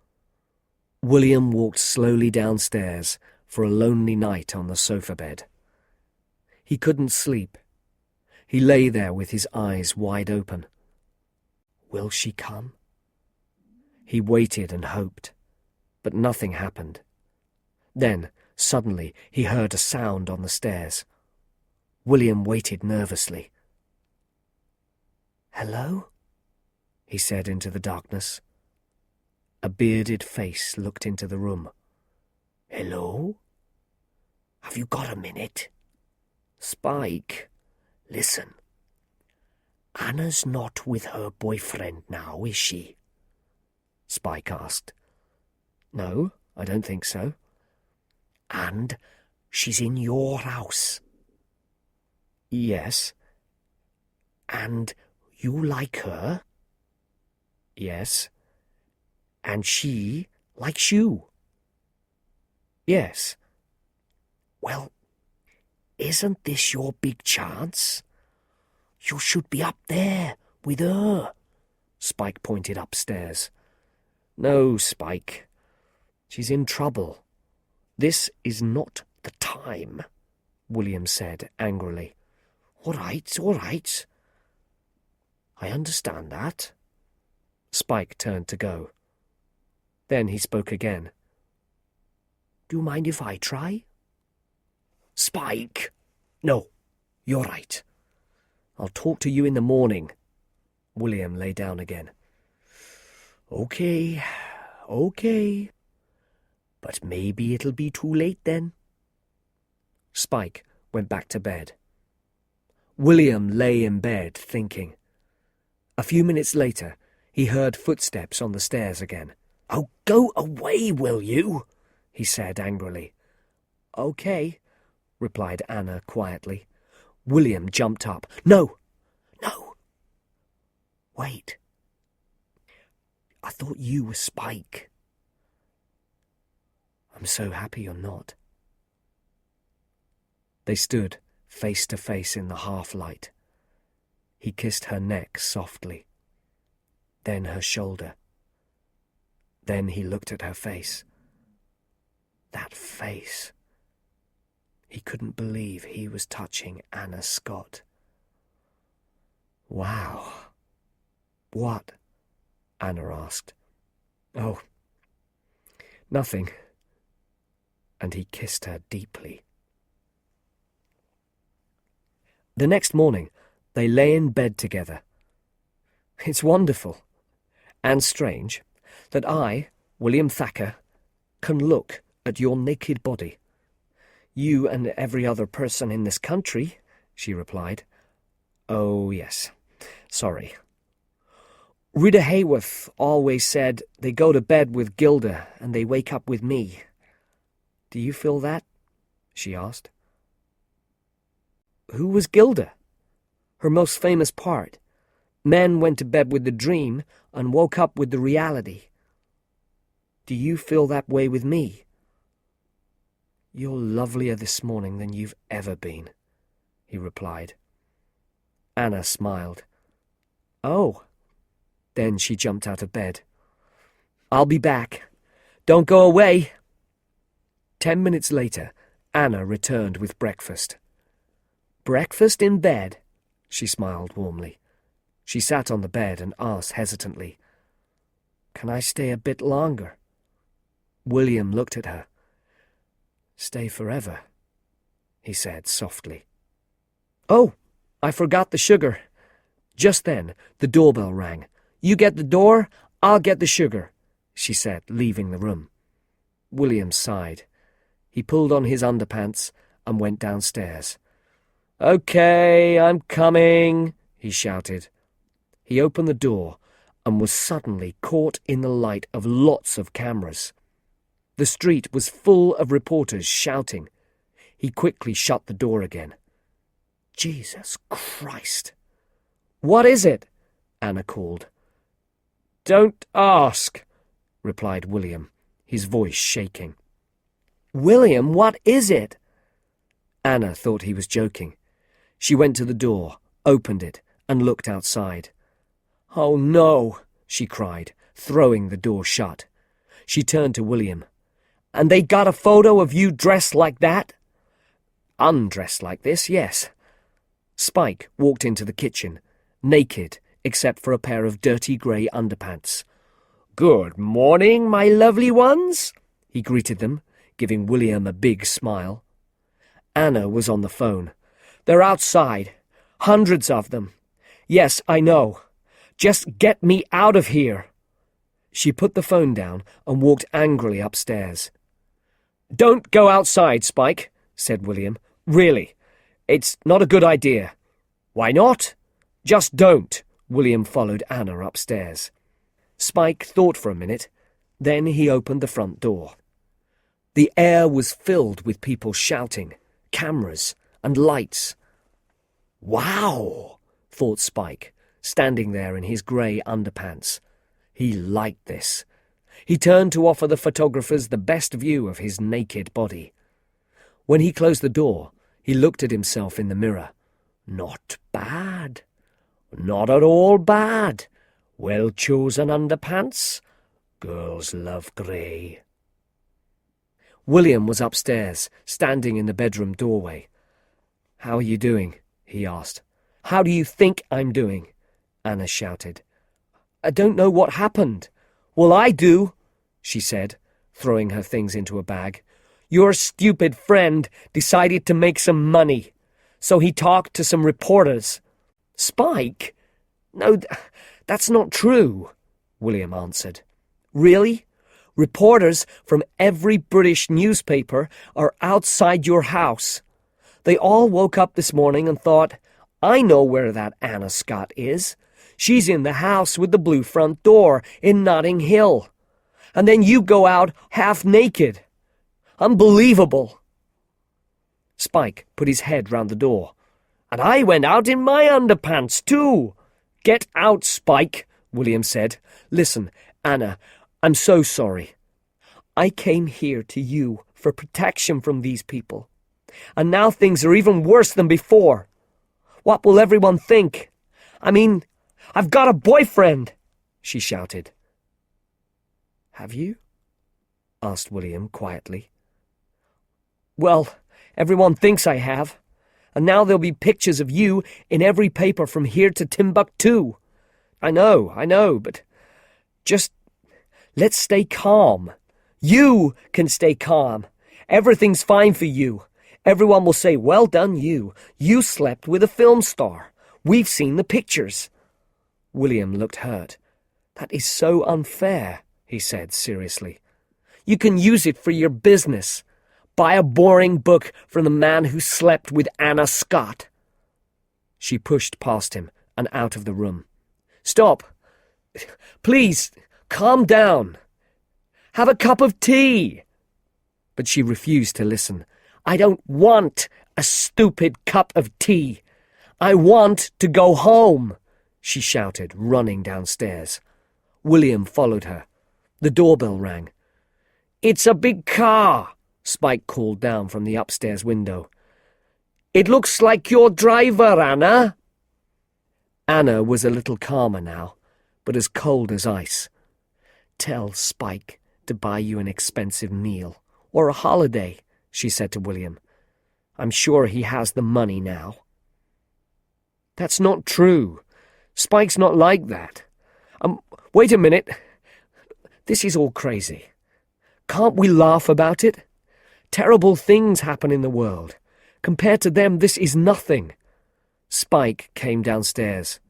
A: William walked slowly downstairs for a lonely night on the sofa bed. He couldn't sleep. He lay there with his eyes wide open. Will she come? He waited and hoped, but nothing happened. Then, suddenly, he heard a sound on the stairs. William waited nervously. "Hello?" he said into the darkness. A bearded face looked into the room. "Hello? Have you got a minute?" "Spike, listen. Anna's not with her boyfriend now, is she?" Spike asked. "No, I don't think so." "And she's in your house?" "Yes." "And you like her?" "Yes." "And she likes you?" "Yes." "Well, isn't this your big chance? You should be up there with her." Spike pointed upstairs. "No, Spike. She's in trouble. This is not the time," William said angrily. All right.
B: I understand that. Spike turned to go. Then he spoke again. Do you mind if I try? Spike! No, you're right. I'll talk to you in the morning. William lay down again. Okay. But maybe it'll be too late then. Spike went back to bed. William lay in bed, thinking. A few minutes later, he heard footsteps on the stairs again. Oh, go away, will you? He said angrily. Okay, replied Anna quietly. William jumped up. No! Wait. I thought you were Spike. I'm so happy you're not. They stood face to face in the half-light. He kissed her neck softly, then her shoulder. Then he looked at her face. That face. He couldn't believe he was touching Anna Scott. Wow. What? Anna asked. Oh, nothing. And he kissed her deeply. The next morning, they lay in bed together. It's wonderful and strange that I, William Thacker, can look at your naked body. You and every other person in this country, she replied. Oh, yes. Sorry. Rita Hayworth always said they go to bed with Gilda and they wake up with me. Do you feel that? She asked. Who was Gilda? Her most famous part. Men went to bed with the dream and woke up with the reality. Do you feel that way with me? You're lovelier this morning than you've ever been, he replied. Anna smiled. Oh. Then she jumped out of bed. I'll be back. Don't go away. 10 minutes later, Anna returned with breakfast. Breakfast in bed? She smiled warmly. She sat on the bed and asked hesitantly, Can I stay a bit longer? William looked at her. Stay forever, he said softly. Oh, I forgot the sugar. Just then, the doorbell rang. You get the door, I'll get the sugar, she said, leaving the room. William sighed. He pulled on his underpants and went downstairs. Okay, I'm coming, he shouted. He opened the door and was suddenly caught in the light of lots of cameras. The street was full of reporters shouting. He quickly shut the door again. Jesus Christ! What is it? Anna called. Don't ask, replied William, his voice shaking. William, what is it? Anna thought he was joking. She went to the door, opened it, and looked outside. Oh no, she cried, throwing the door shut. She turned to William. And they got a photo of you dressed like that? Undressed like this, yes. Spike walked into the kitchen, naked, except for a pair of dirty grey underpants. Good morning, my lovely ones, he greeted them, giving William a big smile. Anna was on the phone. They're outside. Hundreds of them. Yes, I know. Just get me out of here. She put the phone down and walked angrily upstairs. Don't go outside, Spike, said William. Really, it's not a good idea. Why not? Just don't. William followed Anna upstairs. Spike thought for a minute. Then he opened the front door. The air was filled with people shouting, cameras, and lights. Wow, thought Spike, standing there in his grey underpants. He liked this. He turned to offer the photographers the best view of his naked body. When he closed the door, he looked at himself in the mirror. Not bad. Not at all bad. Well-chosen underpants. Girls love grey. William was upstairs, standing in the bedroom doorway. How are you doing? He asked. How do you think I'm doing?
A: Anna shouted. "I don't know what happened."
B: "Well, I do,"
A: she said, throwing her things into a bag.
B: "Your stupid friend decided to make some money, so he talked to some reporters."
A: "Spike?"
B: "No, that's not true,"
A: William answered.
B: "Really? Reporters from every British newspaper are outside your house. They all woke up this morning and thought, 'I know where that Anna Scott is. She's in the house with the blue front door in Notting Hill.' And then you go out half naked. Unbelievable."
A: Spike put his head round the door.
B: "And I went out in my underpants, too."
A: "Get out, Spike," William said.
B: "Listen, Anna, I'm so sorry. I came here to you for protection from these people. And now things are even worse than before. What will everyone think? I mean, I've got a boyfriend," she shouted.
A: "Have you?" asked William quietly.
B: "Well, everyone thinks I have. And now there'll be pictures of you in every paper from here to Timbuktu. I know, but just let's stay calm. You can stay calm. Everything's fine for you. Everyone will say, 'Well done, you. You slept with a film star. We've seen the pictures.'"
A: William looked hurt.
B: "That is so unfair," he said seriously. "You can use it for your business. Buy a boring book from the man who slept with Anna Scott."
A: She pushed past him and out of the room.
B: "Stop. Please, calm down. Have a cup of tea."
A: But she refused to listen.
B: "I don't want a stupid cup of tea. I want to go home," she shouted, running downstairs.
A: William followed her. The doorbell rang.
B: "It's a big car," Spike called down from the upstairs window. "It looks like your driver, Anna."
A: Anna was a little calmer now, but as cold as ice.
B: "Tell Spike to buy you an expensive meal, or a holiday," she said to William. "I'm sure he has the money now."
A: "That's not true. Spike's not like that.
B: Wait a minute. This is all crazy. Can't we laugh about it? Terrible things happen in the world. Compared to them, this is nothing."
A: Spike came downstairs.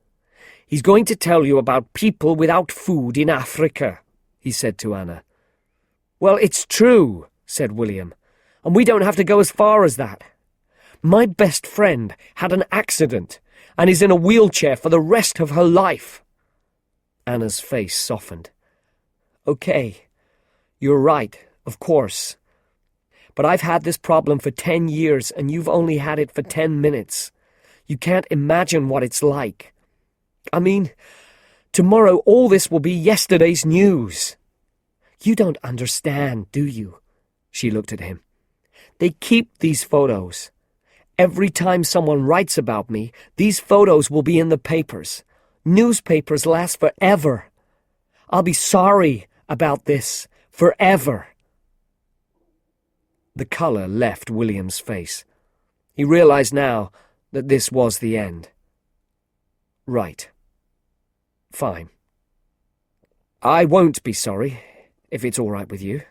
B: "He's going to tell you about people without food in Africa," he said to Anna. "Well, it's true," said William, "and we don't have to go as far as that. My best friend had an accident and is in a wheelchair for the rest of her life."
A: Anna's face softened.
B: "Okay, you're right, of course. But I've had this problem for 10 years and you've only had it for 10 minutes. You can't imagine what it's like. I mean, tomorrow all this will be yesterday's news. You don't understand, do you?" She looked at him. "They keep these photos. Every time someone writes about me, these photos will be in the papers. Newspapers last forever. I'll be sorry about this forever."
A: The colour left William's face. He realised now that this was the end. "Right. Fine. I won't be sorry, if it's all right with you.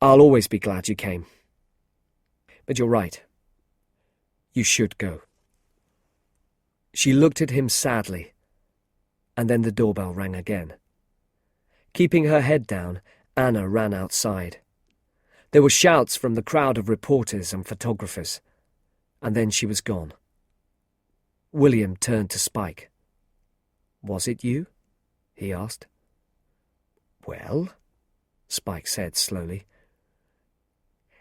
A: I'll always be glad you came. But you're right. You should go." She looked at him sadly, and then the doorbell rang again. Keeping her head down, Anna ran outside. There were shouts from the crowd of reporters and photographers, and then she was gone. William turned to Spike. "Was it you?" he asked.
B: "Well," Spike said slowly,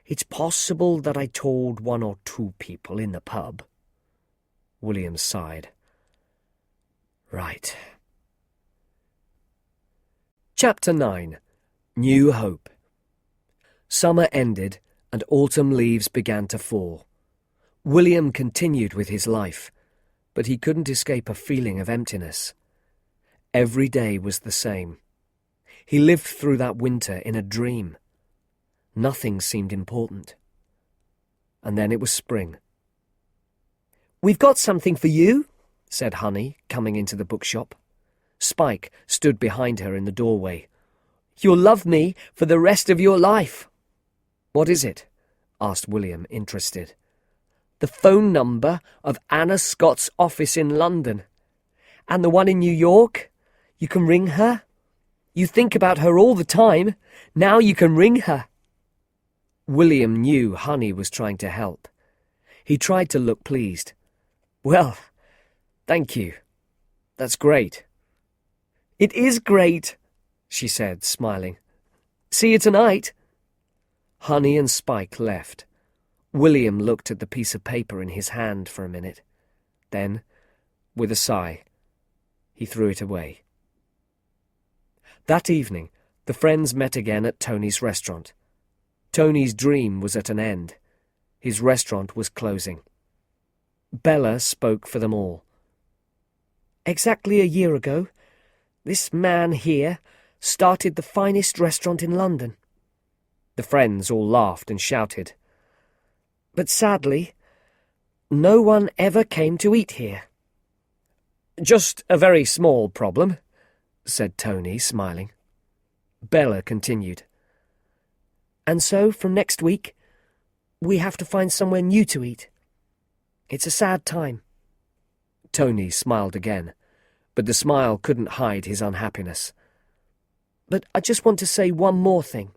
B: "it's possible that I told 1 or 2 people in the pub."
A: William sighed.
B: "Right."
A: Chapter 9. New Hope. Summer ended and autumn leaves began to fall. William continued with his life, but he couldn't escape a feeling of emptiness. Every day was the same. He lived through that winter in a dream. Nothing seemed important. And then it was spring.
B: "We've got something for you,"
A: said Honey, coming into the bookshop. Spike stood behind her in the doorway.
B: "You'll love me for the rest of your life."
A: "What is it?" asked William, interested.
B: "The phone number of Anna Scott's office in London. And the one in New York. You can ring her. You think about her all the time. Now you can ring her."
A: William knew Honey was trying to help. He tried to look pleased. "Well, thank you. That's great."
B: "It is great," she said, smiling. "See you tonight."
A: Honey and Spike left. William looked at the piece of paper in his hand for a minute. Then, with a sigh, he threw it away. That evening, the friends met again at Tony's restaurant. Tony's dream was at an end. His restaurant was closing. Bella spoke for them all.
B: "Exactly a year ago, this man here started the finest restaurant in London."
A: The friends all laughed and shouted.
B: "But sadly, no one ever came to eat here."
A: "Just a very small problem," said Tony, smiling. Bella continued.
B: "And so, from next week, we have to find somewhere new to eat. It's a sad time."
A: Tony smiled again, but the smile couldn't hide his unhappiness.
B: "But I just want to say one more thing.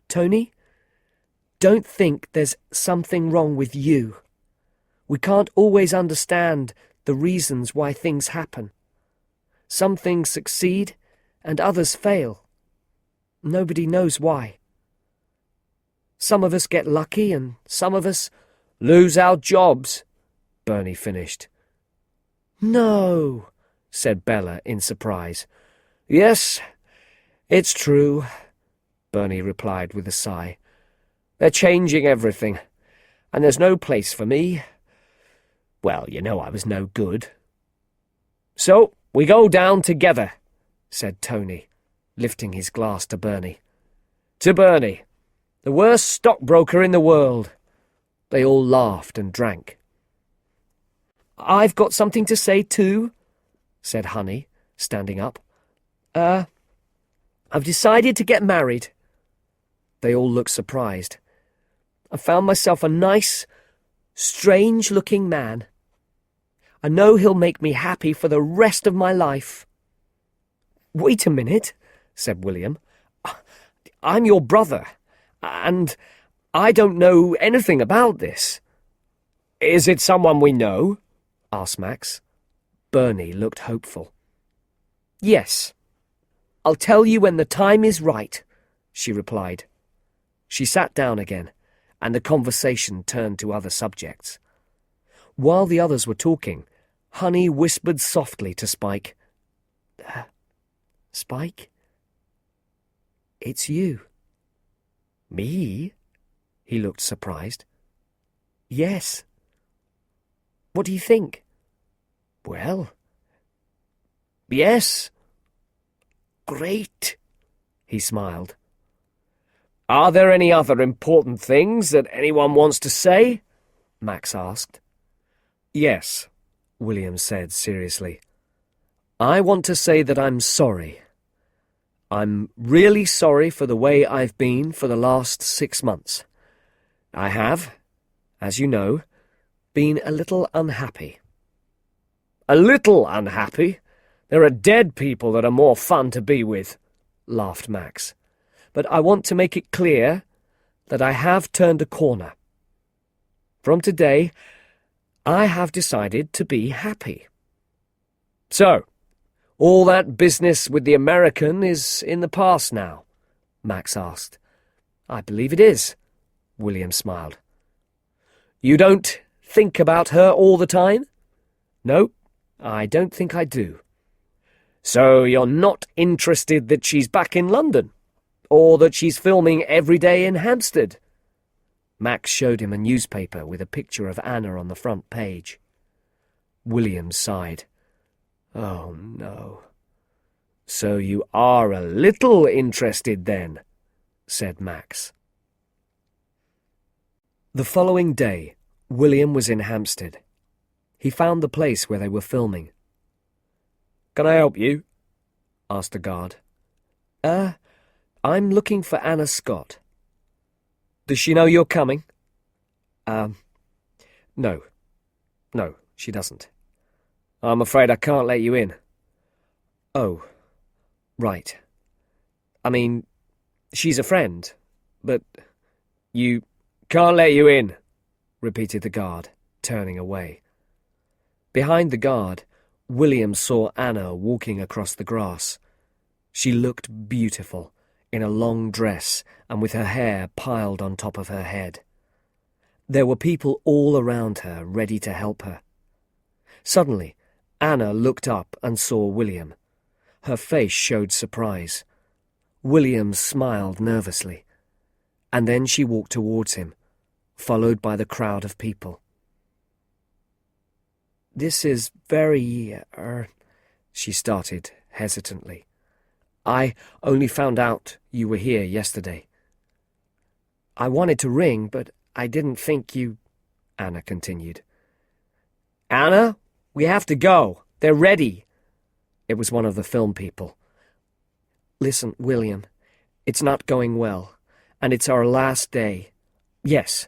B: Tony, don't think there's something wrong with you. We can't always understand the reasons why things happen. Some things succeed and others fail. Nobody knows why. Some of us get lucky and some of us
A: lose our jobs," Bernie finished.
B: "No,"
A: said Bella in surprise. "Yes, it's true," Bernie replied with a sigh. "They're changing everything, and there's no place for me. Well, you know I was no good." "So we go down together," said Tony, lifting his glass to Bernie. "To Bernie, the worst stockbroker in the world." They all laughed and drank.
B: "I've got something to say too," said Honey, standing up. I've decided to get married."
A: They all looked surprised.
B: "I found myself a nice, strange-looking man. I know he'll make me happy for the rest of my life."
A: "Wait a minute," said William. "I'm your brother, and I don't know anything about this." "Is it someone we know?" asked Max. Bernie looked hopeful.
B: "Yes. I'll tell you when the time is right," she replied.
A: She sat down again, and the conversation turned to other subjects. While the others were talking, Honey whispered softly to Spike,
B: "Spike, it's you."
A: "Me?" He looked surprised.
B: "Yes. What do you think?"
A: "Well, yes."
B: "Great,"
A: he smiled. "Are there any other important things that anyone wants to say?" Max asked. "Yes," William said seriously. "I want to say that I'm sorry. I'm really sorry for the way I've been for the last 6 months. I have, as you know, been a little unhappy." "A little unhappy? There are dead people that are more fun to be with," laughed Max. "But I want to make it clear that I have turned a corner. From today, I have decided to be happy." "So, all that business with the American is in the past now?" Max asked. "I believe it is," William smiled. "You don't think about her all the time?" "No, I don't think I do." "So you're not interested that she's back in London? Or that she's filming every day in Hampstead?" Max showed him a newspaper with a picture of Anna on the front page. William sighed. "Oh, no." "So you are a little interested then," said Max. The following day, William was in Hampstead. He found the place where they were filming. "Can I help you?" asked the guard. I'm looking for Anna Scott." "Does she know you're coming?" No. No, she doesn't." "I'm afraid I can't let you in." "Oh, right. I mean, she's a friend, but you can't let you in," repeated the guard, turning away. Behind the guard, William saw Anna walking across the grass. She looked beautiful, in a long dress and with her hair piled on top of her head. There were people all around her, ready to help her. Suddenly, Anna looked up and saw William. Her face showed surprise. William smiled nervously, and then she walked towards him, followed by the crowd of people. "This is very, she started hesitantly. "I only found out you were here yesterday." "I wanted to ring, but I didn't think you—" Anna continued. "Anna, we have to go. They're ready." It was one of the film people. "Listen, William, it's not going well, and it's our last day." "Yes,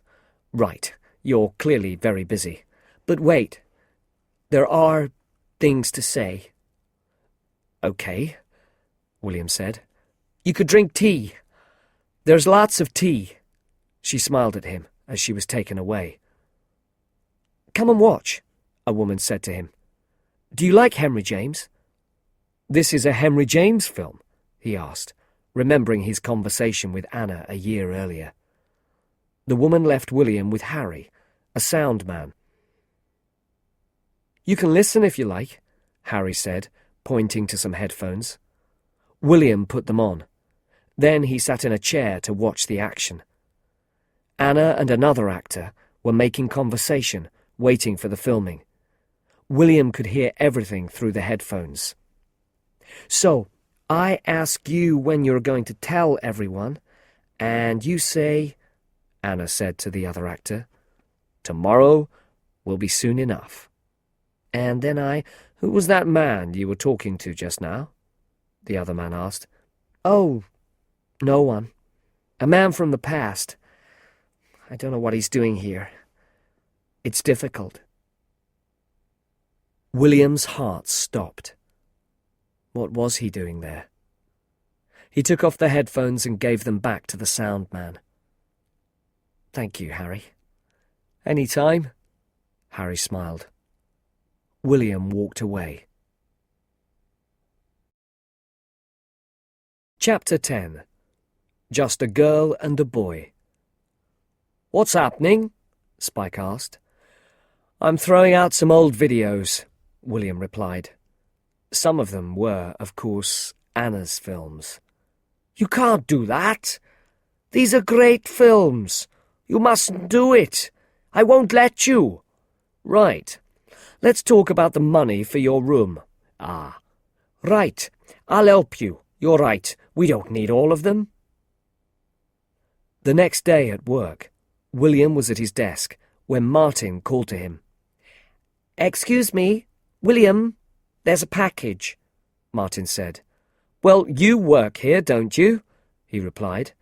A: right, you're clearly very busy. But wait, there are things to say." "Okay," William said. "You could drink tea. There's lots of tea." She smiled at him as she was taken away. "Come and watch," a woman said to him. "Do you like Henry James?" "This is a Henry James film?" he asked, remembering his conversation with Anna a year earlier. The woman left William with Harry, a sound man. "You can listen if you like," Harry said, pointing to some headphones. William put them on. Then he sat in a chair to watch the action. Anna and another actor were making conversation, waiting for the filming. William could hear everything through the headphones. "So, I ask you when you're going to tell everyone, and you say," Anna said to the other actor, "Tomorrow will be soon enough." And then "Who was that man you were talking to just now?" the other man asked. "Oh, no one. A man from the past. I don't know what he's doing here. It's difficult." William's heart stopped. What was he doing there? He took off the headphones and gave them back to the sound man. "Thank you, Harry." "Any time," Harry smiled. William walked away. Chapter 10. Just a Girl and a Boy. "What's happening?" Spike asked. "I'm throwing out some old videos," William replied. Some of them were, of course, Anna's films. "You can't do that. These are great films. You mustn't do it. I won't let you." "Right. Let's talk about the money for your room." "Ah. Right. I'll help you. You're right. We don't need all of them." The next day at work, William was at his desk when Martin called to him. "Excuse me, William, there's a package," Martin said. "Well, you work here, don't you?" he replied.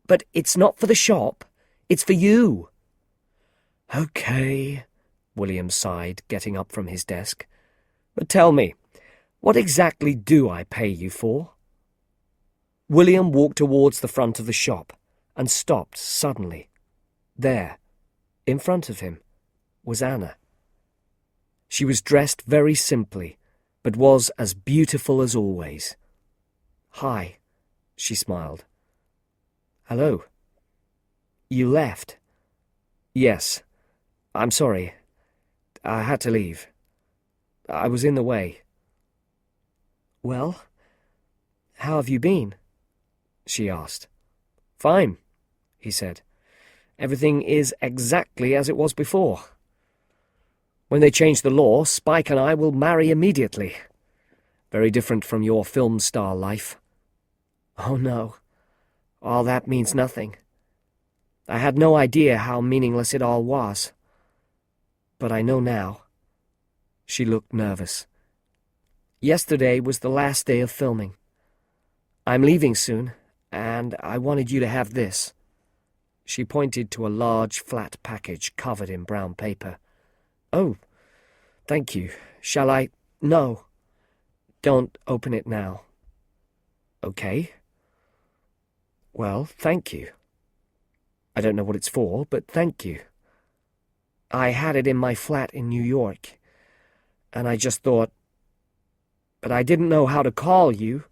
A: "But it's not for the shop. It's for you." "Okay," William sighed, getting up from his desk. "But tell me, what exactly do I pay you for?" William walked towards the front of the shop and stopped suddenly. There, in front of him, was Anna. She was dressed very simply, but was as beautiful as always. "Hi," she smiled. "Hello. You left?" "Yes. I'm sorry. I had to leave. I was in the way." "Well, how have you been?" she asked. "Fine," he said. "Everything is exactly as it was before. When they change the law, Spike and I will marry immediately. Very different from your film star life." "Oh, no. All that means nothing. I had no idea how meaningless it all was. But I know now. She looked nervous. Yesterday was the last day of filming. I'm leaving soon, and I wanted you to have this. She pointed to a large flat package covered in brown paper. Oh, thank you. Shall I? No. Don't open it now. Okay. Well, thank you. I don't know what it's for, but thank you. I had it in my flat in New York, and I just thought... But I didn't know how to call you,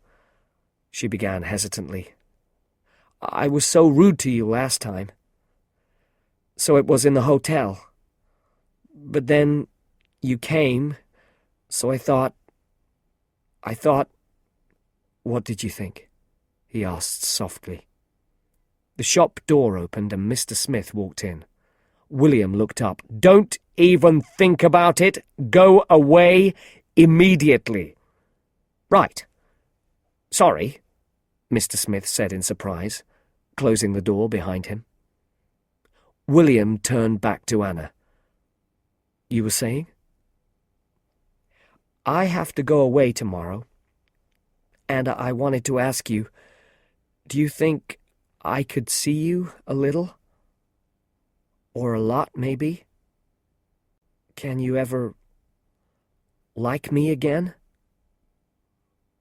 A: she began hesitantly. I was so rude to you last time. So it was in the hotel. But then you came, so I thought... What did you think? He asked softly. The shop door opened and Mr. Smith walked in. William looked up. Don't even think about it. Go away immediately. Right. Sorry, Mr. Smith said in surprise, closing the door behind him. William turned back to Anna. You were saying? I have to go away tomorrow, and I wanted to ask you, do you think I could see you a little? Or a lot, maybe? Can you ever like me again?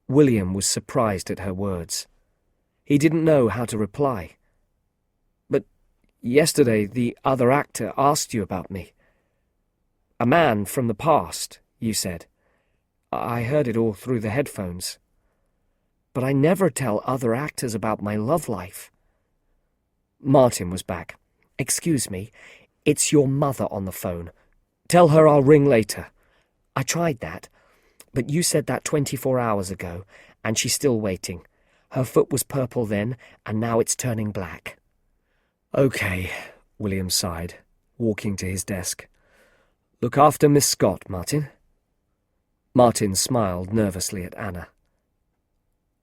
A: William was surprised at her words. He didn't know how to reply. But yesterday the other actor asked you about me. A man from the past, you said. I heard it all through the headphones. But I never tell other actors about my love life. Martin was back. Excuse me, it's your mother on the phone. Tell her I'll ring later. I tried that, but you said that 24 hours ago, and she's still waiting. Her foot was purple then, and now it's turning black. Okay, William sighed, walking to his desk. Look after Miss Scott, Martin. Martin smiled nervously at Anna.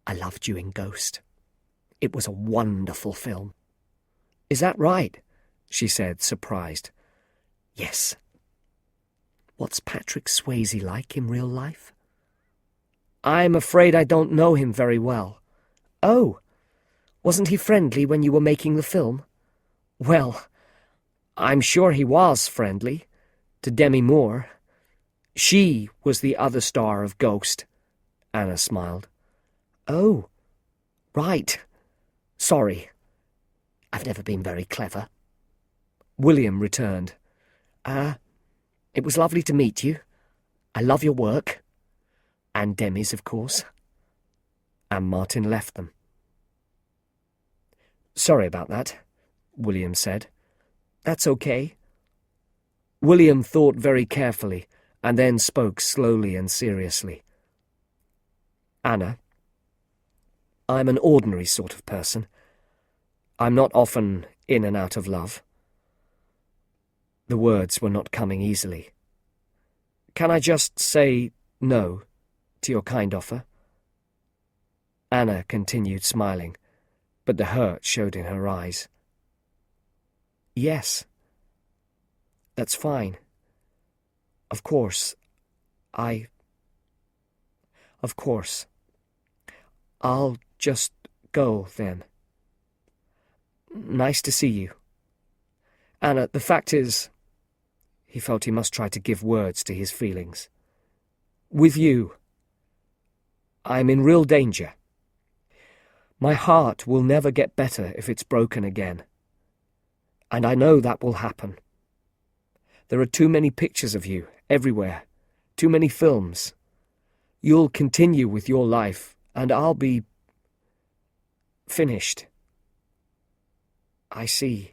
A: I loved you in Ghost. It was a wonderful film. Is that right? She said, surprised. Yes. What's Patrick Swayze like in real life? I'm afraid I don't know him very well. Oh, wasn't he friendly when you were making the film? Well, I'm sure he was friendly, to Demi Moore. She was the other star of Ghost, Anna smiled. Oh, right. Sorry. I've never been very clever. William returned. It was lovely to meet you. I love your work. And Demi's, of course. And Martin left them. Sorry about that, William said. That's okay. William thought very carefully and then spoke slowly and seriously. Anna, I'm an ordinary sort of person. I'm not often in and out of love. The words were not coming easily. Can I just say no to your kind offer? Anna continued smiling, but the hurt showed in her eyes. Yes. That's fine. Of course. Of course. I'll just go, then. Nice to see you. Anna, the fact is... He felt he must try to give words to his feelings. With you, I'm in real danger. My heart will never get better if it's broken again. And I know that will happen. There are too many pictures of you, everywhere. Too many films. You'll continue with your life, and I'll be... finished. I see,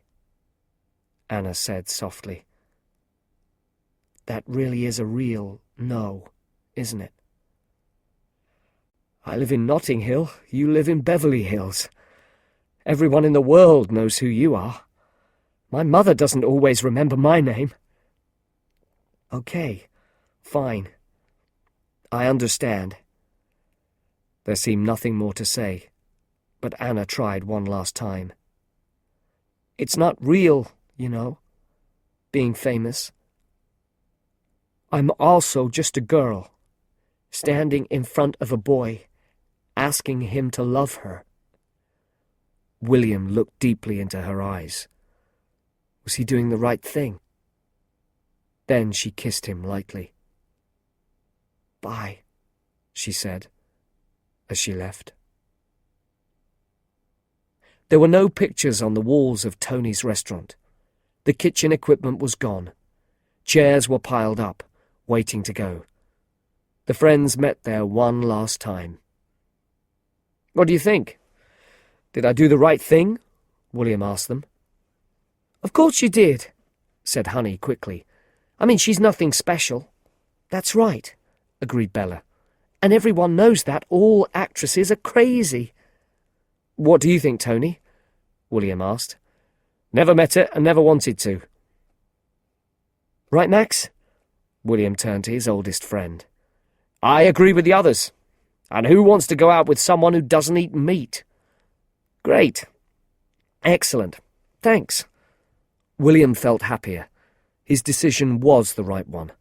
A: Anna said softly. That really is a real no, isn't it? I live in Notting Hill, you live in Beverly Hills. Everyone in the world knows who you are. My mother doesn't always remember my name. Okay, fine. I understand. There seemed nothing more to say, but Anna tried one last time. It's not real, you know, being famous.
B: I'm also just a girl, standing in front of a boy, asking him to love her.
A: William looked deeply into her eyes. Was he doing the right thing? Then she kissed him lightly. "Bye," she said, as she left. There were no pictures on the walls of Tony's restaurant. The kitchen equipment was gone. Chairs were piled up, waiting to go. The friends met there one last time. "What do you think? Did I do the right thing?" William asked them. "Of course you did," said Honey quickly. "I mean, she's nothing special." "That's right," agreed Bella. "And everyone knows that. All actresses are crazy." "What do you think, Tony?" William asked. "Never met her and never wanted to." "Right, Max?" William turned to his oldest friend. "I agree with the others. And who wants to go out with someone who doesn't eat meat?" "Great. Excellent. Thanks." William felt happier. His decision was the right one.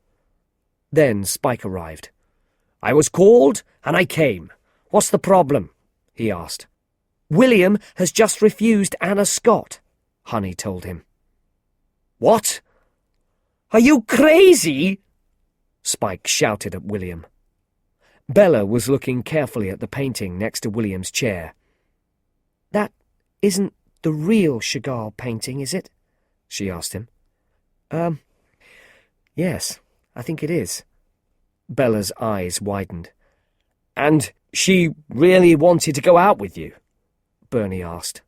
A: Then Spike arrived. "I was called and I came. What's the problem?" he asked. "William has just refused Anna Scott," Honey told him. "What? Are you crazy?" Spike shouted at William. Bella was looking carefully at the painting next to William's chair. "That isn't the real Chagall painting, is it?" she asked him. Yes, I think it is." Bella's eyes widened. "And she really wanted to go out with you?" Bernie asked.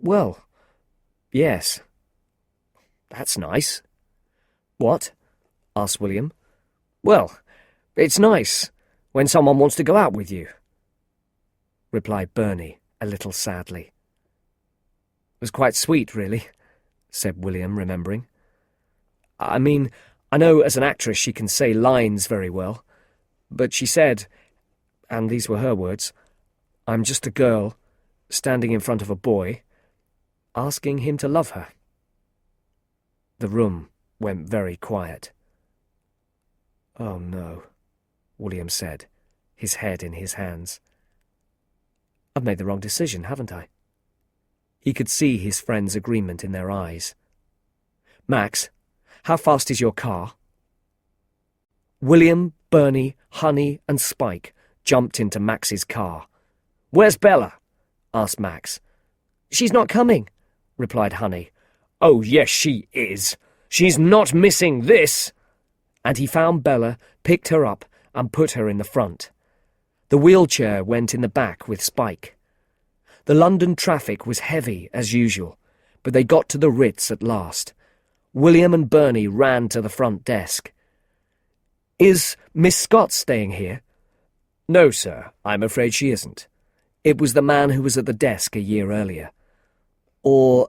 A: "Well, yes." "That's nice." "What?" asked William. "Well, it's nice when someone wants to go out with you," replied Bernie a little sadly. "It was quite sweet, really," said William, remembering. "I mean, I know as an actress she can say lines very well, but she said, and these were her words, 'I'm just a girl, standing in front of a boy, asking him to love her.'" The room went very quiet. "Oh no," William said, his head in his hands. "I've made the wrong decision, haven't I?" He could see his friends' agreement in their eyes. "Max, how fast is your car?" William, Bernie, Honey, and Spike jumped into Max's car. "Where's Bella?" asked Max. "She's not coming," replied Honey. "Oh, yes, she is. She's not missing this." And he found Bella, picked her up, and put her in the front. The wheelchair went in the back with Spike. The London traffic was heavy, as usual, but they got to the Ritz at last. William and Bernie ran to the front desk. "Is Miss Scott staying here?" "No, sir, I'm afraid she isn't. It was the man who was at the desk a year earlier." "Or,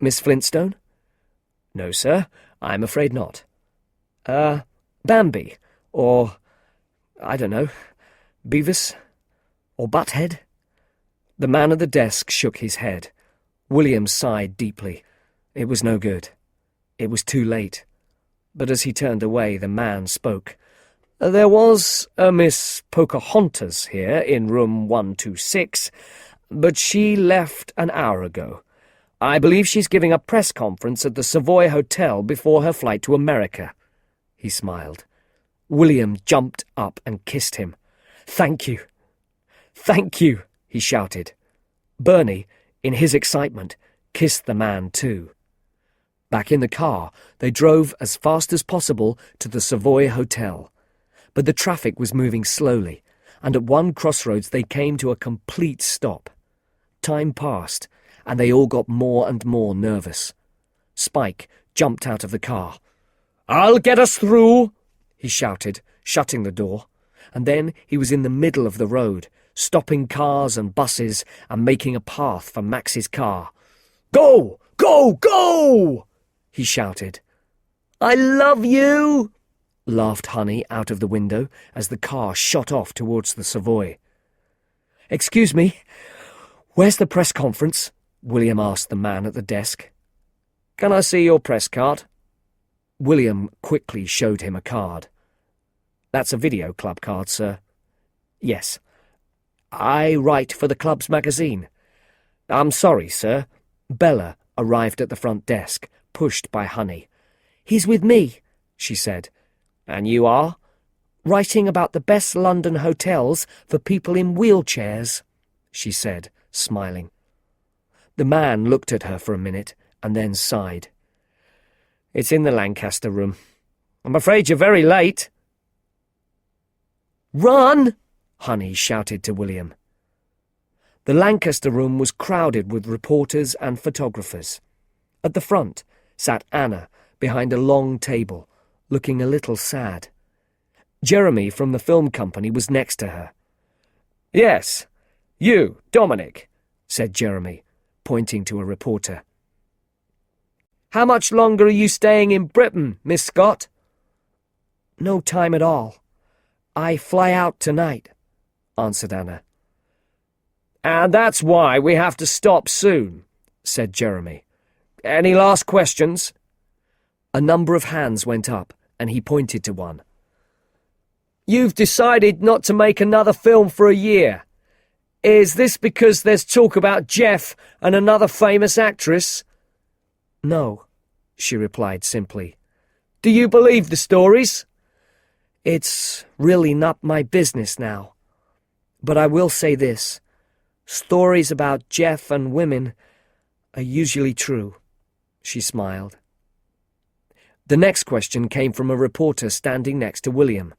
A: Miss Flintstone?" "No, sir, I'm afraid not." Bambi, or, I don't know, Beavis, or Butthead?" The man at the desk shook his head. William sighed deeply. It was no good. It was too late. But as he turned away, the man spoke. "There was a Miss Pocahontas here in room 126, but she left an hour ago. I believe she's giving a press conference at the Savoy Hotel before her flight to America." He smiled. William jumped up and kissed him. "Thank you. Thank you," he shouted. Bernie, in his excitement, kissed the man too. Back in the car, they drove as fast as possible to the Savoy Hotel. But the traffic was moving slowly, and at one crossroads they came to a complete stop. Time passed, and they all got more and more nervous. Spike jumped out of the car. "I'll get us through," he shouted, shutting the door. And then he was in the middle of the road, stopping cars and buses and making a path for Max's car. "Go! Go! Go!" he shouted. "I love you!" laughed Honey out of the window as the car shot off towards the Savoy. "Excuse me, where's the press conference?" William asked the man at the desk. "Can I see your press card?" William quickly showed him a card. "That's a video club card, sir." "Yes. I write for the club's magazine." "I'm sorry, sir." Bella arrived at the front desk, pushed by Honey. "He's with me," she said. "And you are?" "Writing about the best London hotels for people in wheelchairs," she said, smiling. The man looked at her for a minute and then sighed. "It's in the Lancaster room. I'm afraid you're very late." "Run!" Honey shouted to William. The Lancaster room was crowded with reporters and photographers. At the front sat Anna behind a long table, looking a little sad. Jeremy from the film company was next to her. "Yes, you, Dominic," said Jeremy, pointing to a reporter. "How much longer are you staying in Britain, Miss Scott?" "No time at all. I fly out tonight," answered Anna. "And that's why we have to stop soon," said Jeremy. "Any last questions?" A number of hands went up, and he pointed to one. "You've decided not to make another film for a year. Is this because there's talk about Jeff and another famous actress?" "No," she replied simply. "Do you believe the stories?" "It's really not my business now. But I will say this. Stories about Jeff and women are usually true." She smiled. The next question came from a reporter standing next to William.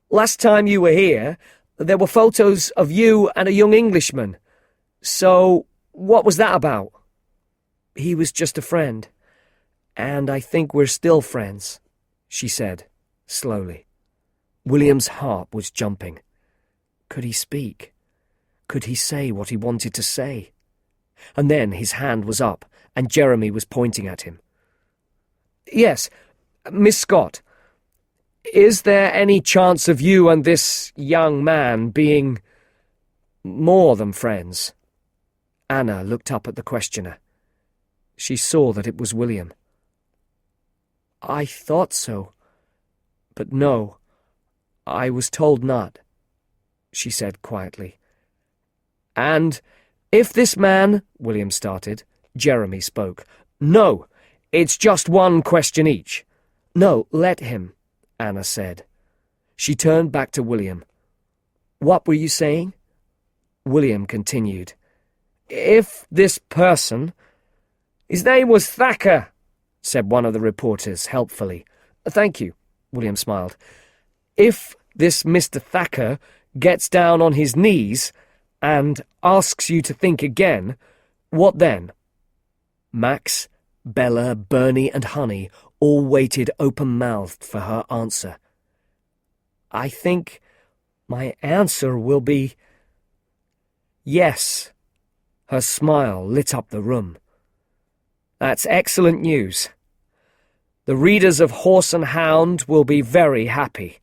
A: "Last time you were here, there were photos of you and a young Englishman. So, what was that about?" "He was just a friend, and I think we're still friends," she said, slowly. William's heart was jumping. Could he speak? Could he say what he wanted to say? And then his hand was up, and Jeremy was pointing at him. "Yes, Miss Scott, is there any chance of you and this young man being more than friends?" Anna looked up at the questioner. She saw that it was William. "I thought so, but no, I was told not," she said quietly. "And if this man—" William started. Jeremy spoke. "No, it's just one question each." "No, let him," Anna said. She turned back to William. "What were you saying?" William continued. "If this person—" "His name was Thacker," said one of the reporters helpfully. "Thank you," William smiled. "If this Mr. Thacker gets down on his knees and asks you to think again, what then?" Max, Bella, Bernie and Honey all waited open-mouthed for her answer. "I think my answer will be yes." Her smile lit up the room. "That's excellent news. The readers of Horse and Hound will be very happy."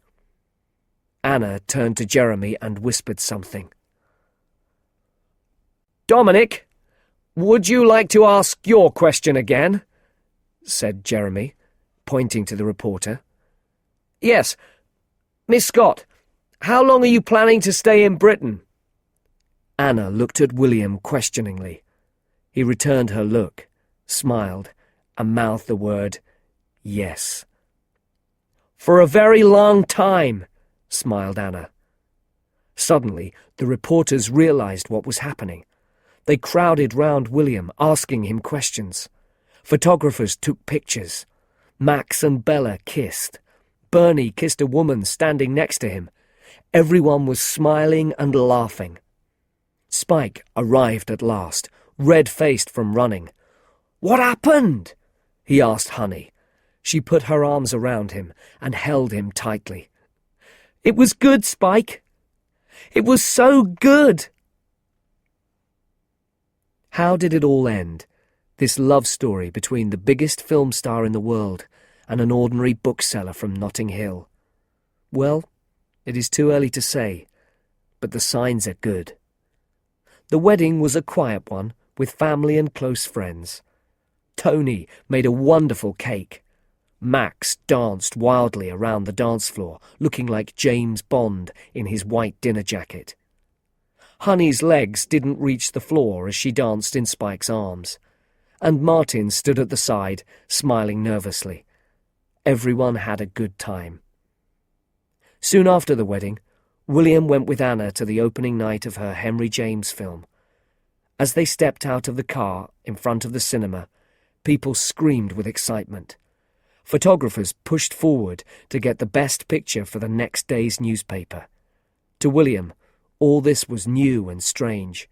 A: Anna turned to Jeremy and whispered something. "Dominic, would you like to ask your question again?" said Jeremy, pointing to the reporter. "Yes. Miss Scott, how long are you planning to stay in Britain?" Anna looked at William questioningly. He returned her look, smiled, and mouthed the word yes. "For a very long time," smiled Anna. Suddenly, the reporters realized what was happening. They crowded round William, asking him questions. Photographers took pictures. Max and Bella kissed. Bernie kissed a woman standing next to him. Everyone was smiling and laughing. Spike arrived at last, red-faced from running. "What happened?" he asked Honey. She put her arms around him and held him tightly. "It was good, Spike. It was so good." How did it all end, this love story between the biggest film star in the world and an ordinary bookseller from Notting Hill? Well, it is too early to say, but the signs are good. The wedding was a quiet one, with family and close friends. Tony made a wonderful cake. Max danced wildly around the dance floor, looking like James Bond in his white dinner jacket. Honey's legs didn't reach the floor as she danced in Spike's arms, and Martin stood at the side, smiling nervously. Everyone had a good time. Soon after the wedding, William went with Anna to the opening night of her Henry James film. As they stepped out of the car in front of the cinema, people screamed with excitement. Photographers pushed forward to get the best picture for the next day's newspaper. To William, all this was new and strange,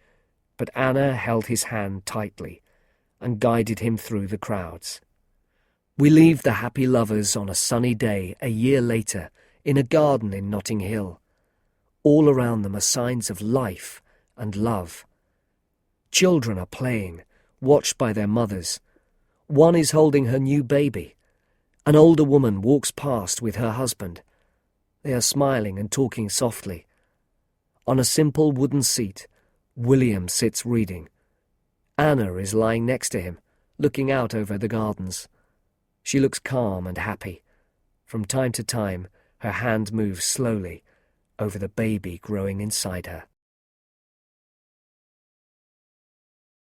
A: but Anna held his hand tightly and guided him through the crowds. We leave the happy lovers on a sunny day a year later in a garden in Notting Hill. All around them are signs of life and love. Children are playing, watched by their mothers. One is holding her new baby. An older woman walks past with her husband. They are smiling and talking softly. On a simple wooden seat, William sits reading. Anna is lying next to him, looking out over the gardens. She looks calm and happy. From time to time, her hand moves slowly over the baby growing inside her.